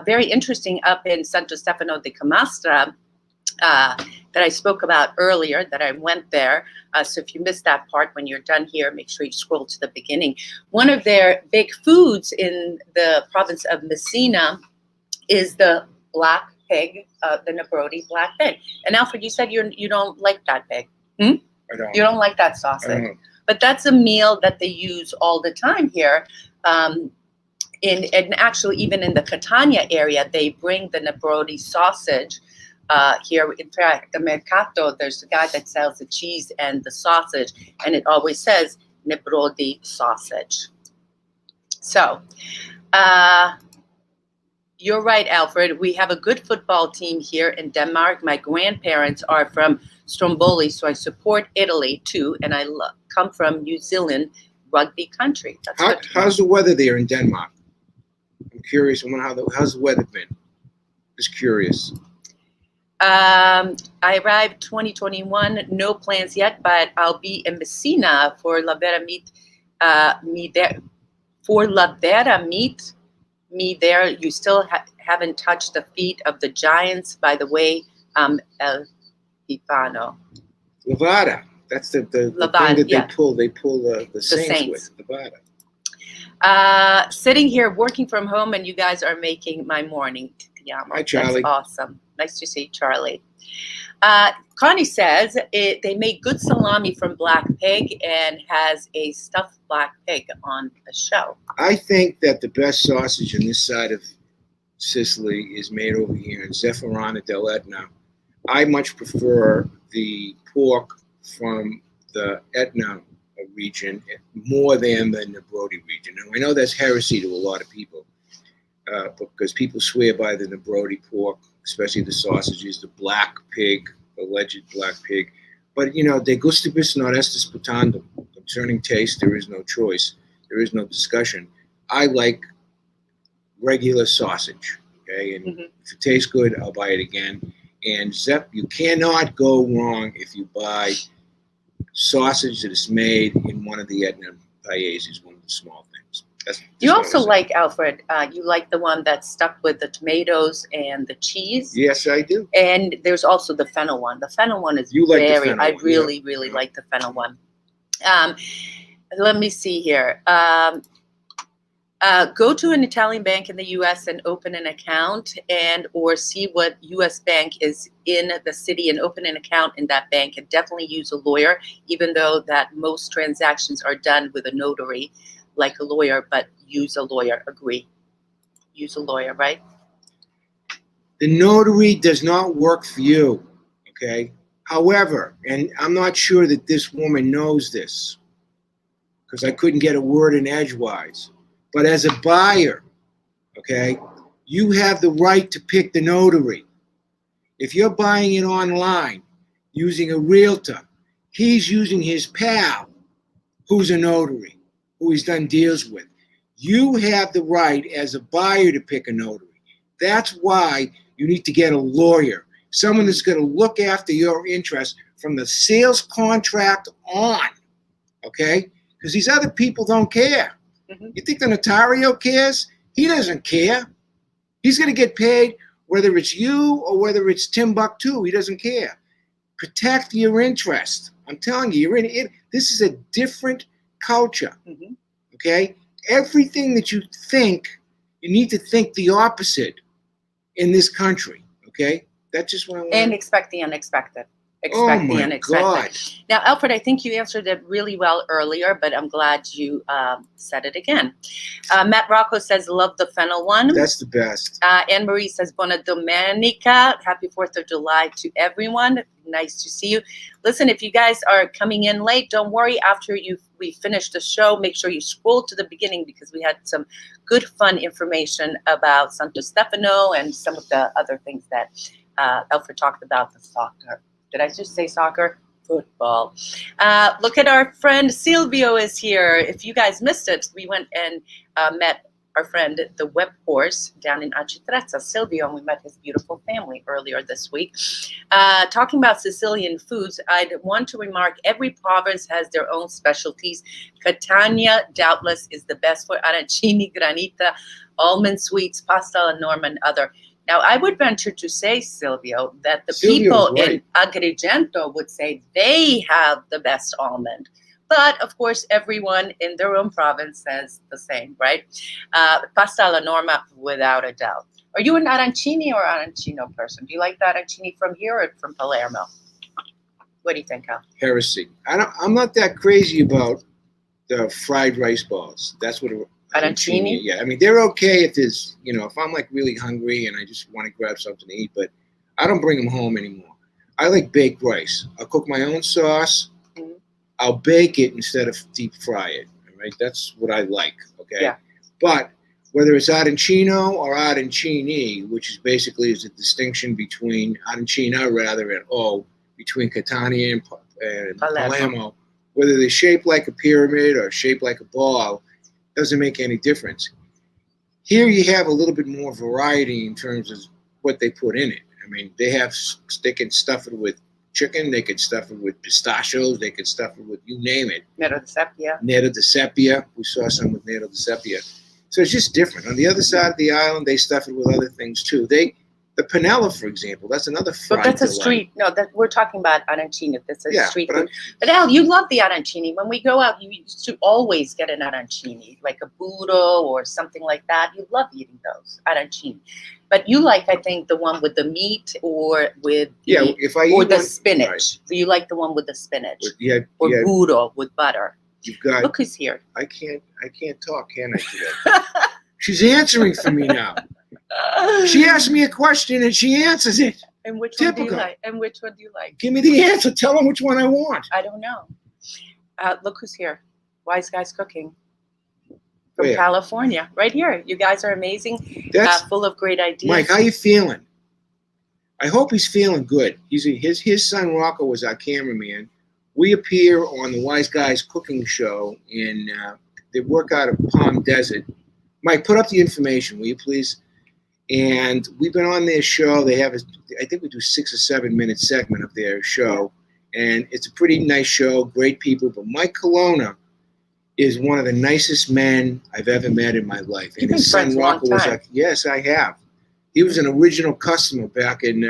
Speaker 1: very interesting up in Santo Stefano di Camastra. That I spoke about earlier, that I went there. So if you missed that part, when you're done here, make sure you scroll to the beginning. One of their big foods in the province of Messina is the black pig, the Nebrodi black pig. And Alfred, you said you don't like that pig.
Speaker 2: I don't.
Speaker 1: You don't like that sausage. But that's a meal that they use all the time here. And actually, even in the Catania area, they bring the Nebrodi sausage. Here, in fact, the Mercato, there's a guy that sells the cheese and the sausage, and it always says Nebrodi sausage. So, you're right, Alfred. We have a good football team here in Denmark. My grandparents are from Stromboli, so I support Italy too, and I come from New Zealand, rugby country.
Speaker 2: How's the weather there in Denmark? I'm curious. How's the weather been? Just curious.
Speaker 1: I arrived 2021, no plans yet, but I'll be in Messina for La Vera Meet me there. You still haven't touched the feet of the giants, by the way, El Stefano.
Speaker 2: Levada. That's the thing that they pull the saints with. Levada.
Speaker 1: Sitting here working from home, and you guys are making my morning.
Speaker 2: Hi, Charlie.
Speaker 1: That's awesome. Nice to see Charlie. Connie says they make good salami from black pig and has a stuffed black pig on the show.
Speaker 2: I think that the best sausage on this side of Sicily is made over here in Zeffarana dell'Etna. I much prefer the pork from the Etna region more than the Nebrodi region. Now, I know that's heresy to a lot of people. Because people swear by the Nebrodi pork, especially the sausages, the black pig, alleged black pig. But, de gustibus non est disputandum. Concerning taste, there is no choice. There is no discussion. I like regular sausage, okay? And if it tastes good, I'll buy it again. And you cannot go wrong if you buy sausage that is made in one of the Etna paeses, one of the small things.
Speaker 1: You also like, Alfred, you like the one that's stuck with the tomatoes and the cheese.
Speaker 2: Yes, I do.
Speaker 1: And there's also the fennel one. The fennel one is I really like the fennel one. Let me see here. Go to an Italian bank in the U.S. and open an account, and or see what U.S. bank is in the city and open an account in that bank. And definitely use a lawyer, even though that most transactions are done with a notary, like a lawyer. But use a lawyer. Agree. Use a lawyer, right?
Speaker 2: The notary does not work for you. Okay. However, and I'm not sure that this woman knows this, because I couldn't get a word in edgewise. But as a buyer, okay, you have the right to pick the notary. If you're buying it online using a realtor, he's using his pal, who's a notary, who he's done deals with. You have the right as a buyer to pick a notary. That's why you need to get a lawyer, someone that's going to look after your interests from the sales contract on, okay? Because these other people don't care.
Speaker 1: Mm-hmm.
Speaker 2: You think the notario cares? He doesn't care. He's going to get paid whether it's you or whether it's Timbuktu. He doesn't care. Protect your interest. I'm telling you, you're in it. This is a different culture.
Speaker 1: Mm-hmm.
Speaker 2: Okay? Everything that you think, you need to think the opposite in this country. Okay? That's just what I want.
Speaker 1: And expect the unexpected. Expect the unexpected.
Speaker 2: God.
Speaker 1: Now, Alfred, I think you answered it really well earlier, but I'm glad you said it again. Matt Rocco says, love the fennel one.
Speaker 2: That's the best.
Speaker 1: Anne Marie says, Buona Domenica. Happy 4th of July to everyone. Nice to see you. Listen, if you guys are coming in late, don't worry. After we finish the show, make sure you scroll to the beginning, because we had some good, fun information about Santo Stefano and some of the other things that Alfred talked about, the soccer. Did I just say soccer? Football. Look at our friend Silvio is here. If you guys missed it, we went and met our friend, the web horse, down in Acitrezza, Silvio, and we met his beautiful family earlier this week. Talking about Sicilian foods, I'd want to remark every province has their own specialties. Catania, doubtless, is the best for arancini, granita, almond sweets, pasta alla norma, and other. Now, I would venture to say, Silvio, that the people in Agrigento would say they have the best almond. But, of course, everyone in their own province says the same, right? Pasta alla norma, without a doubt. Are you an arancini or arancino person? Do you like the arancini from here or from Palermo? What do you think, Al?
Speaker 2: Heresy. I'm not that crazy about the fried rice balls. That's what
Speaker 1: arancini?
Speaker 2: Yeah, I mean, they're okay if there's, if I'm like really hungry and I just want to grab something to eat, but I don't bring them home anymore. I like baked rice. I'll cook my own sauce. Mm-hmm. I'll bake it instead of deep fry it. All right, that's what I like. Okay.
Speaker 1: Yeah.
Speaker 2: But whether it's arancino or arancini, which is basically is a distinction between arancina rather and between Catania and Palermo, whether they're shaped like a pyramid or shaped like a ball, doesn't make any difference. Here you have a little bit more variety in terms of what they put in it. I mean, they can stuff it with chicken, they can stuff it with pistachios, they can stuff it with you name it.
Speaker 1: Nero di Seppia.
Speaker 2: Nero di Seppia. We saw some with Nero di Seppia. So it's just different. On the other side of the island, they stuff it with other things too. The panella, for example, that's another fried.
Speaker 1: But that's a
Speaker 2: delight.
Speaker 1: Street. No, that we're talking about arancini. That's a street
Speaker 2: but
Speaker 1: food. But Al, you love the arancini. When we go out, you used to always get an arancini, like a burro or something like that. You love eating those arancini. But you like, I think, the one with the meat or with the spinach. Right. You like the one with the spinach. Or burro with butter.
Speaker 2: You've got.
Speaker 1: Look who's here.
Speaker 2: I can't talk, can I, today? She's answering for me now. She asked me a question and she answers it.
Speaker 1: And which one do you like? And which one do you like?
Speaker 2: Give me the answer. Tell them which one I want.
Speaker 1: I don't know. Look who's here. Wise Guys Cooking. From California. Right here. You guys are amazing. Full of great ideas.
Speaker 2: Mike, how you feeling? I hope he's feeling good. His son Rocco was our cameraman. We appear on the Wise Guys Cooking Show they work out of Palm Desert. Mike, put up the information, will you please? And we've been on their show. They have, I think we do 6 or 7 minute segment of their show. And it's a pretty nice show, great people. But Mike Colonna is one of the nicest men I've ever met in my life.
Speaker 1: And his son Rocco was like,
Speaker 2: yes, I have. He was an original customer back in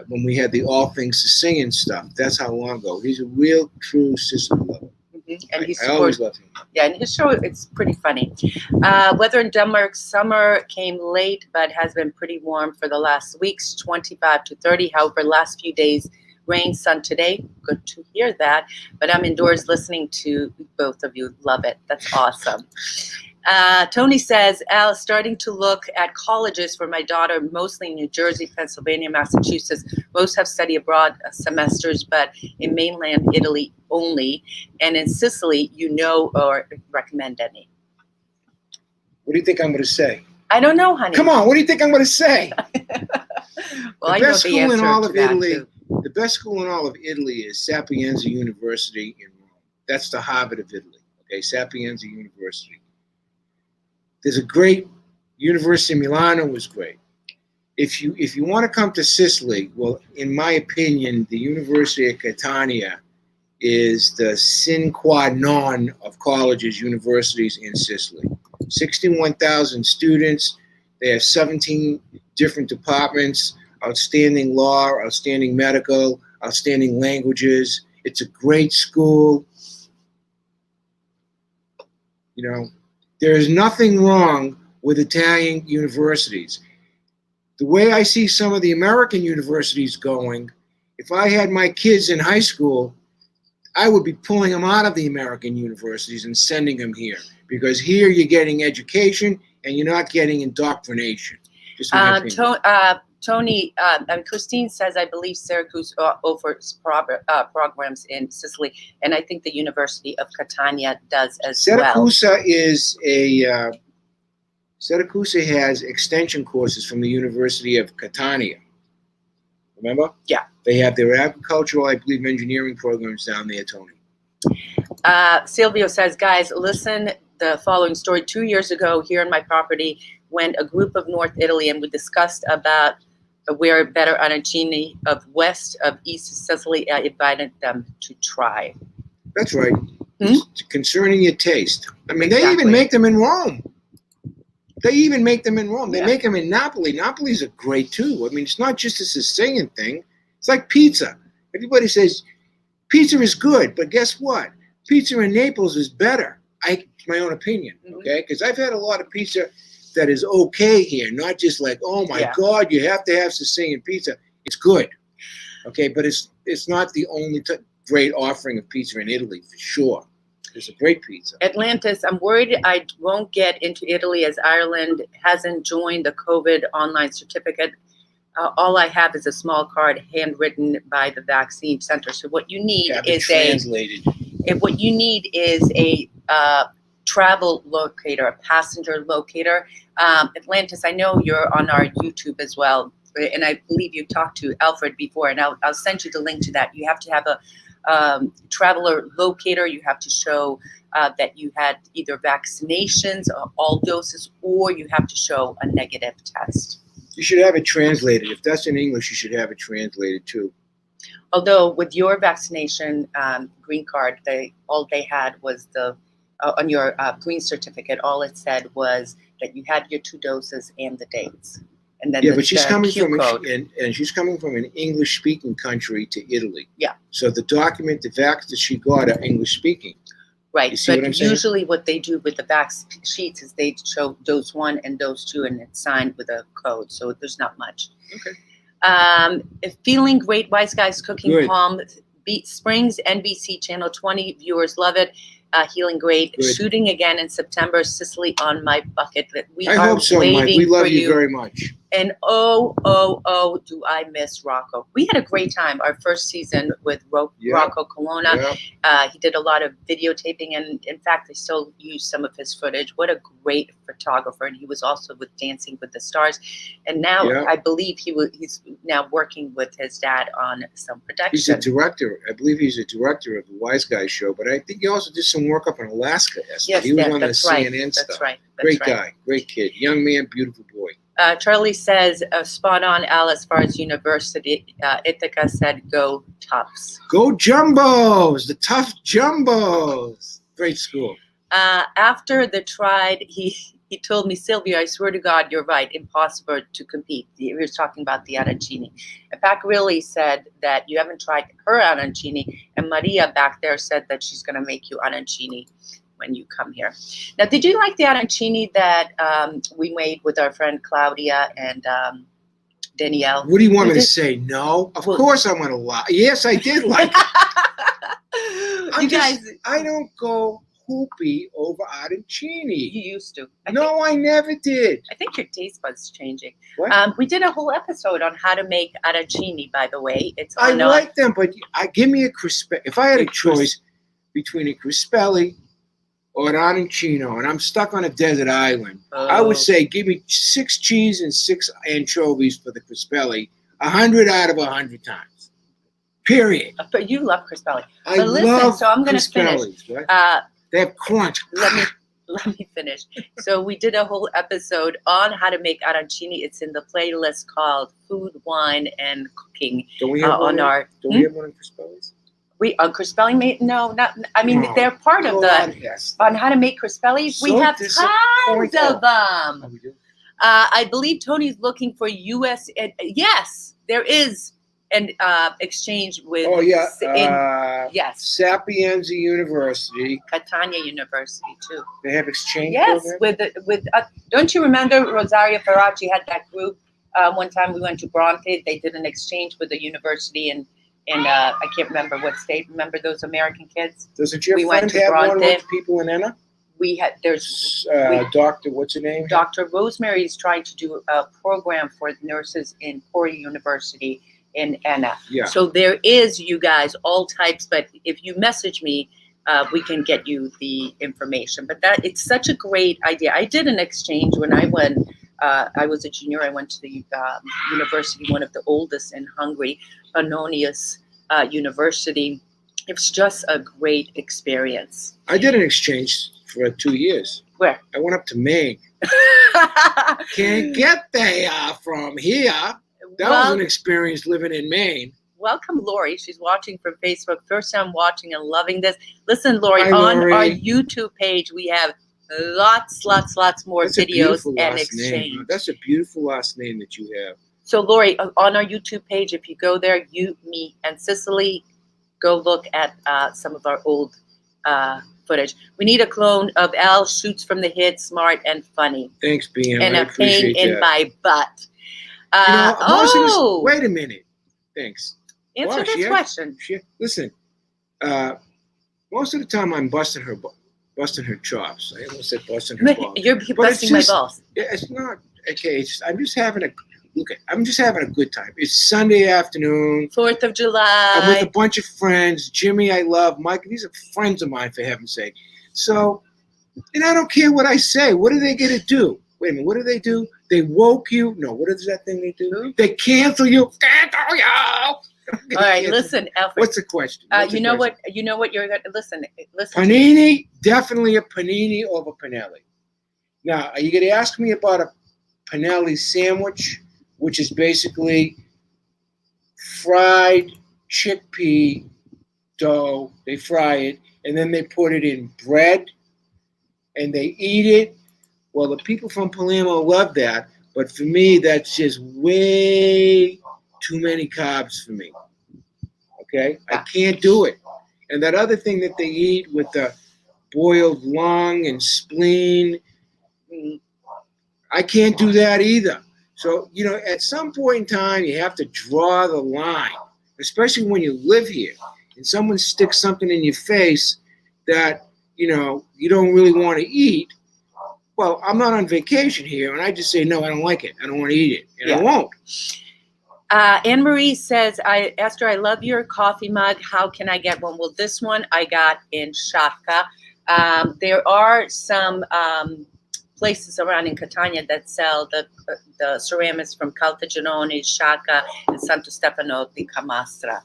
Speaker 2: when we had the All Things to Sing and stuff. That's how long ago. He's a real, true Sicily lover.
Speaker 1: Mm-hmm. and
Speaker 2: I always love him.
Speaker 1: Yeah, and his show, it's pretty funny. Weather in Denmark, summer came late, but has been pretty warm for the last weeks, 25 to 30. However, last few days, rain, sun today. Good to hear that. But I'm indoors listening to both of you. Love it. That's awesome. Tony says, Al, starting to look at colleges for my daughter, mostly in New Jersey, Pennsylvania, Massachusetts. Most have study abroad semesters, but in mainland Italy only. And in Sicily, or recommend any.
Speaker 2: What do you think I'm going to say?
Speaker 1: I don't know, honey.
Speaker 2: Come on, what do you think I'm going to say?
Speaker 1: Well,
Speaker 2: the best school in all of Italy.
Speaker 1: Too.
Speaker 2: The best school in all of Italy is Sapienza University in Rome. That's the Harvard of Italy. Okay, Sapienza University. There's a great University of Milano was great. If you want to come to Sicily, well, in my opinion, the University of Catania is the sine qua non of colleges, universities in Sicily. 61,000 students. They have 17 different departments, outstanding law, outstanding medical, outstanding languages. It's a great school. You know, there is nothing wrong with Italian universities. The way I see some of the American universities going, if I had my kids in high school, I would be pulling them out of the American universities and sending them here. Because here you're getting education and you're not getting indoctrination. Just
Speaker 1: Tony, Christine says, I believe Syracuse offers programs in Sicily, and I think the University of Catania does as well.
Speaker 2: Syracuse has extension courses from the University of Catania. Remember?
Speaker 1: Yeah.
Speaker 2: They have their agricultural, I believe, engineering programs down there, Tony.
Speaker 1: Silvio says, guys, listen, the following story. 2 years ago, here on my property, went a group of North Italy, and we discussed about where better arancini of west of East Sicily. I invited them to try.
Speaker 2: That's right. Concerning your taste. I mean,
Speaker 1: Exactly.
Speaker 2: They even make them in Rome. They make them in Napoli. Napoli's are great too. I mean, it's not just a Sicilian thing. It's like pizza. Everybody says pizza is good, but guess what? Pizza in Naples is better. It's my own opinion, okay? Because I've had a lot of pizza that is okay here, not just like, oh my God, you have to have Sicilian pizza. It's good, okay? But it's not the only great offering of pizza in Italy, for sure. There's a great pizza.
Speaker 1: Atlantis, I'm worried I won't get into Italy as Ireland hasn't joined the COVID online certificate. All I have is a small card handwritten by the vaccine center. So what you need is a travel locator, a passenger locator. Atlantis, I know you're on our YouTube as well, and I believe you talked to Alfred before, and I'll send you the link to that. You have to have a traveler locator. You have to show that you had either vaccinations, all doses, or you have to show a negative test.
Speaker 2: You should have it translated. If that's in English, you should have it translated too.
Speaker 1: Although with your vaccination green card, all they had was on your green certificate, all it said was that you had your 2 doses and the dates. And then
Speaker 2: but she's coming she's coming from an English-speaking country to Italy.
Speaker 1: Yeah.
Speaker 2: So the document, the vax that she got are English-speaking.
Speaker 1: Right, but usually what they do with the vax sheets is they show dose 1 and dose 2, and it's signed with a code, so there's not much.
Speaker 2: Okay.
Speaker 1: Feeling great, Wise Guys Cooking
Speaker 2: Good.
Speaker 1: Palm Springs, NBC Channel 20 viewers love it. Healing great.
Speaker 2: Good.
Speaker 1: Shooting again in September, Sicily on my bucket.
Speaker 2: I hope so, Mike. We love you very much.
Speaker 1: And do I miss Rocco. We had a great time our first season with Rocco Colonna.
Speaker 2: Yeah.
Speaker 1: He did a lot of videotaping, and in fact, they still use some of his footage. What a great photographer. And he was also with Dancing with the Stars. And now I believe he's now working with his dad on some production.
Speaker 2: He's a director. I believe he's a director of the Wise Guys show, but I think he also did some work up in Alaska.
Speaker 1: Yes,
Speaker 2: he was on the
Speaker 1: right.
Speaker 2: CNN stuff.
Speaker 1: That's right.
Speaker 2: Great guy. Great kid. Young man, beautiful boy.
Speaker 1: Charlie says, spot on, Al, as far as university. Ithaca said, go Tufts.
Speaker 2: Go Jumbos, the tough Jumbos. Great school.
Speaker 1: After the tried, he he told me, Sylvia, I swear to God, you're right. Impossible to compete. He was talking about the arancini. In fact, really said that you haven't tried her arancini. And Maria back there said that she's going to make you arancini when you come here. Now, did you like the arancini that we made with our friend Claudia and Danielle?
Speaker 2: What do you want me to say? No? Of course I'm going to lie. Yes, I did like it. I don't go hoopy over arancini.
Speaker 1: You used to.
Speaker 2: I never did.
Speaker 1: I think your taste buds changing.
Speaker 2: What?
Speaker 1: We did a whole episode on how to make arancini, by the way. It's
Speaker 2: I
Speaker 1: on,
Speaker 2: like them, but give me a crispelli. If I had a choice between a crispelli or an arancino, and I'm stuck on a desert island, I would say give me 6 cheese and 6 anchovies for the crispelli, 100 out of 100 times. Period.
Speaker 1: But you love crispelli.
Speaker 2: I love so I'm going to finish. Right? They have crunch.
Speaker 1: Let me finish. So we did a whole episode on how to make arancini. It's in the playlist called Food, Wine, and Cooking.
Speaker 2: Don't we have one on crispellis?
Speaker 1: We on crispelli made not. I mean, they're part of on how to make crispelli. We have tons of them.
Speaker 2: We do?
Speaker 1: I believe Tony's looking for U.S. Yes, there is an exchange with.
Speaker 2: Oh yeah.
Speaker 1: Yes.
Speaker 2: Sapienza University.
Speaker 1: Catania University too.
Speaker 2: They have exchange.
Speaker 1: Yes,
Speaker 2: program?
Speaker 1: with. Don't you remember Rosario Ferracci had that group? One time we went to Bronte. They did an exchange with the university and I can't remember what state. Remember those American kids?
Speaker 2: Doesn't your friend have one with people in Enna?
Speaker 1: We had
Speaker 2: Doctor, what's her name?
Speaker 1: Dr. Rosemary is trying to do a program for nurses in Pori University in Enna.
Speaker 2: Yeah.
Speaker 1: So there is, you guys, all types. But if you message me, we can get you the information. But it's such a great idea. I did an exchange when I went. I was a junior. I went to the university, one of the oldest in Hungary, Pannonius University. It was just a great experience.
Speaker 2: I did an exchange for 2 years.
Speaker 1: Where?
Speaker 2: I went up to Maine. Can't get there from here. That was an experience living in Maine.
Speaker 1: Welcome, Lori. She's watching from Facebook. First time watching and loving this. Listen, Lori, on our YouTube page, we have lots more videos and exchange.
Speaker 2: Name. That's a beautiful last name that you have.
Speaker 1: So, Lori, on our YouTube page, if you go there, You, Me, and Sicily, go look at some of our old footage. We need a clone of Al Shoots from the Hit, Smart and Funny.
Speaker 2: Thanks, BM.
Speaker 1: And
Speaker 2: I
Speaker 1: a pain in my butt.
Speaker 2: Wait a minute. Thanks.
Speaker 1: Answer this question.
Speaker 2: Listen, most of the time I'm busting her chops. I almost said busting her balls.
Speaker 1: You're busting my balls.
Speaker 2: Yeah, it's not okay. I'm just having a good time. It's Sunday afternoon.
Speaker 1: 4th of July.
Speaker 2: I'm with a bunch of friends. Jimmy, I love. Mike, these are friends of mine, for heaven's sake. So, and I don't care what I say. What are they going to do? Wait a minute. What do they do? They woke you. No, what is that thing they do? They cancel you. Cancel you.
Speaker 1: All right, listen, Alfred.
Speaker 2: What's the question?
Speaker 1: You know what you're going to listen.
Speaker 2: Panini, definitely a panini over Pinelli. Now, are you going to ask me about a Pinelli sandwich, which is basically fried chickpea dough? They fry it, and then they put it in bread, and they eat it. Well, the people from Palermo love that, but for me, that's just way too many carbs for me. Okay? I can't do it. And that other thing that they eat with the boiled lung and spleen, I can't do that either. So, at some point in time, you have to draw the line, especially when you live here and someone sticks something in your face that, you don't really want to eat. Well, I'm not on vacation here, and I just say, no, I don't like it. I don't want to eat it, and I won't.
Speaker 1: Anne-Marie says, Eszter, I love your coffee mug. How can I get one? Well, this one I got in Shaka. There are some places around in Catania that sell the ceramics from Caltagirone, Shaka, and Santo Stefano di Camastra.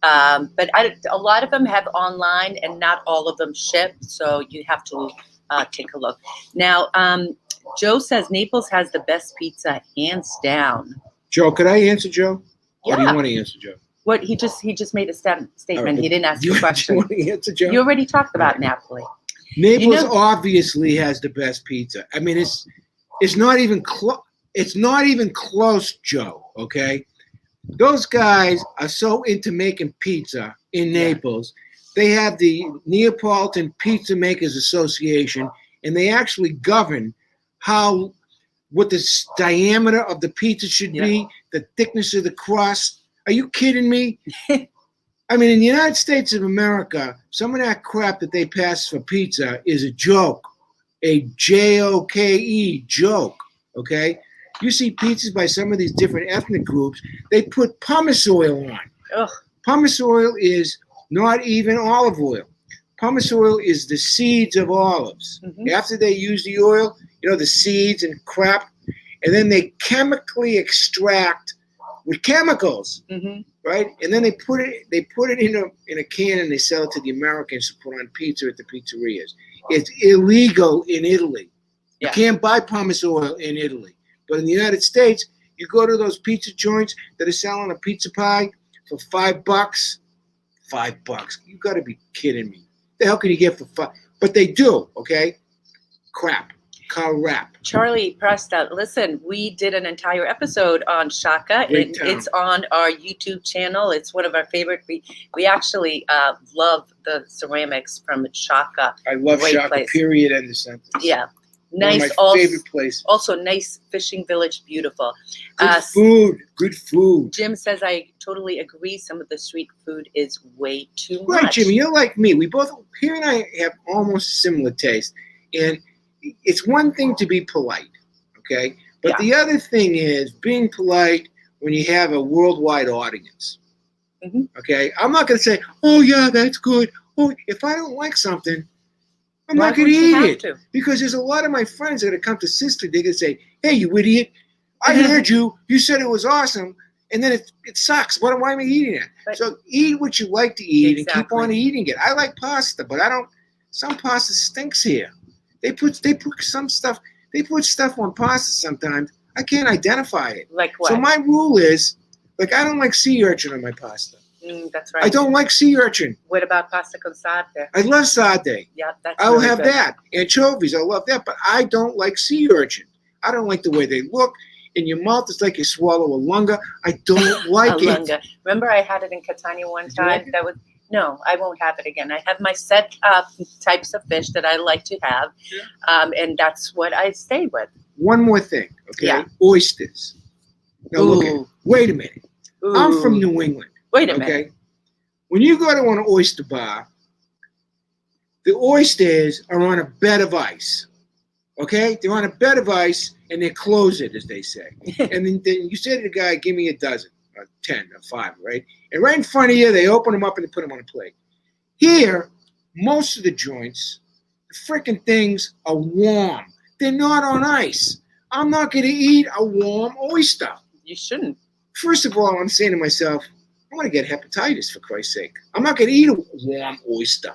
Speaker 1: But a lot of them have online, and not all of them ship, so you have to take a look. Now, Joe says Naples has the best pizza, hands down.
Speaker 2: Joe, could I answer Joe?
Speaker 1: Yeah.
Speaker 2: Or do you want to answer Joe?
Speaker 1: What he just made a statement.
Speaker 2: Right,
Speaker 1: he didn't ask you a question.
Speaker 2: You want to answer Joe?
Speaker 1: You already talked about Napoli.
Speaker 2: Naples obviously has the best pizza. I mean, it's not even close. It's not even close, Joe. Okay, those guys are so into making pizza in Naples. They have the Neapolitan Pizza Makers Association, and they actually govern what the diameter of the pizza should be, the thickness of the crust. Are you kidding me? I mean, in the United States of America, some of that crap that they pass for pizza is a joke, a J-O-K-E joke, okay? You see pizzas by some of these different ethnic groups, they put pumice oil on.
Speaker 1: Ugh.
Speaker 2: Pumice oil is not even olive oil. Pumice oil is the seeds of olives. Mm-hmm. After they use the oil, the seeds and crap, and then they chemically extract with chemicals, right? And then they put it in a can and they sell it to the Americans to put on pizza at the pizzerias. It's illegal in Italy. You can't buy pumice oil in Italy. But in the United States, you go to those pizza joints that are selling a pizza pie for $5. $5. You got to be kidding me. The hell can you get for $5? But they do, okay? Crap. Crap.
Speaker 1: Charlie Presta, listen, we did an entire episode on Shaka. It's on our YouTube channel. It's one of our favorite. We actually love the ceramics from Shaka.
Speaker 2: I love Shaka, place. Period, end of sentence.
Speaker 1: Yeah.
Speaker 2: Nice. One of my favorite places.
Speaker 1: Also, nice fishing village, beautiful.
Speaker 2: Good food.
Speaker 1: Jim says, I totally agree. Some of the street food is way too
Speaker 2: much. Right, Jimmy, you're like me. Here and I have almost similar taste. And it's one thing to be polite, okay? But the other thing is being polite when you have a worldwide audience, okay? I'm not going to say, oh, yeah, that's good. Oh, if I don't like something, I'm not going to eat it. Because there's a lot of my friends that are going to come to Sicily, they're going to say, hey, you idiot, I heard you. You said it was awesome, and then it sucks. Why am I eating it? But so eat what you like to eat and keep on eating it. I like pasta, but some pasta stinks here. They put some stuff. They put stuff on pasta sometimes. I can't identify it.
Speaker 1: Like what?
Speaker 2: So my rule is, I don't like sea urchin on my pasta.
Speaker 1: That's right.
Speaker 2: I don't like sea urchin.
Speaker 1: What about pasta con sarde?
Speaker 2: I love sarde.
Speaker 1: Yeah, that's.
Speaker 2: I'll
Speaker 1: really
Speaker 2: have
Speaker 1: good.
Speaker 2: that. Anchovies, I love that. But I don't like sea urchin. I don't like the way they look. In your mouth, it's like you swallow a lunga. I don't like it.
Speaker 1: Lunga. Remember, I had it in Catania one time. That was. No, I won't have it again. I have my set types of fish that I like to have, and that's what I stay with.
Speaker 2: One more thing, okay? Yeah. Oysters. Now wait a minute. Ooh. I'm from New England.
Speaker 1: Wait a minute.
Speaker 2: When you go to an oyster bar, the oysters are on a bed of ice, okay? They're on a bed of ice, and they close it, as they say. And then you say to the guy, give me a dozen. 10 or 5, right? And right in front of you, they open them up and they put them on a plate. Here, most of the joints, the freaking things are warm. They're not on ice. I'm not going to eat a warm oyster.
Speaker 1: You shouldn't.
Speaker 2: First of all, I'm saying to myself, I'm going to get hepatitis, for Christ's sake. I'm not going to eat a warm oyster.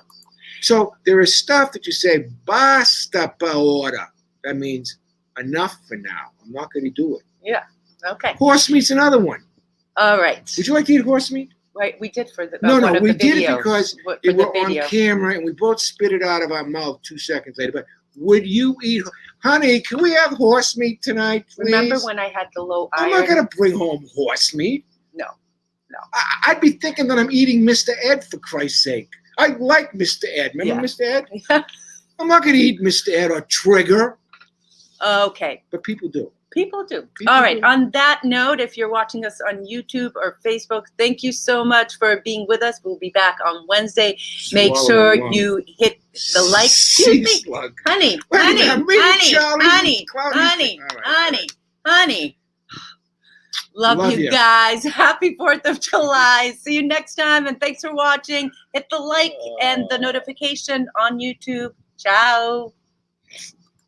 Speaker 2: So there is stuff that you say, basta per ora. That means enough for now. I'm not going to do it.
Speaker 1: Yeah. Okay.
Speaker 2: Horse meat's another one.
Speaker 1: All right.
Speaker 2: Would you like to eat horse meat?
Speaker 1: Right, we did for the
Speaker 2: No, we did it because it were on camera and we both spit it out of our mouth 2 seconds later. But would you eat, honey, can we have horse meat tonight, please?
Speaker 1: Remember when I had the low iron?
Speaker 2: I'm not going to bring home horse meat.
Speaker 1: No.
Speaker 2: I'd be thinking that I'm eating Mr. Ed, for Christ's sake. I like Mr. Ed. Remember Mr. Ed? Yeah. I'm not going to eat Mr. Ed or Trigger.
Speaker 1: Okay.
Speaker 2: But people do.
Speaker 1: People do. All right. On that note, if you're watching us on YouTube or Facebook, thank you so much for being with us. We'll be back on Wednesday. Make sure you hit the like. Excuse me. Honey. Love you guys. Happy 4th of July. See you next time. And thanks for watching. Hit the like and the notification on YouTube. Ciao.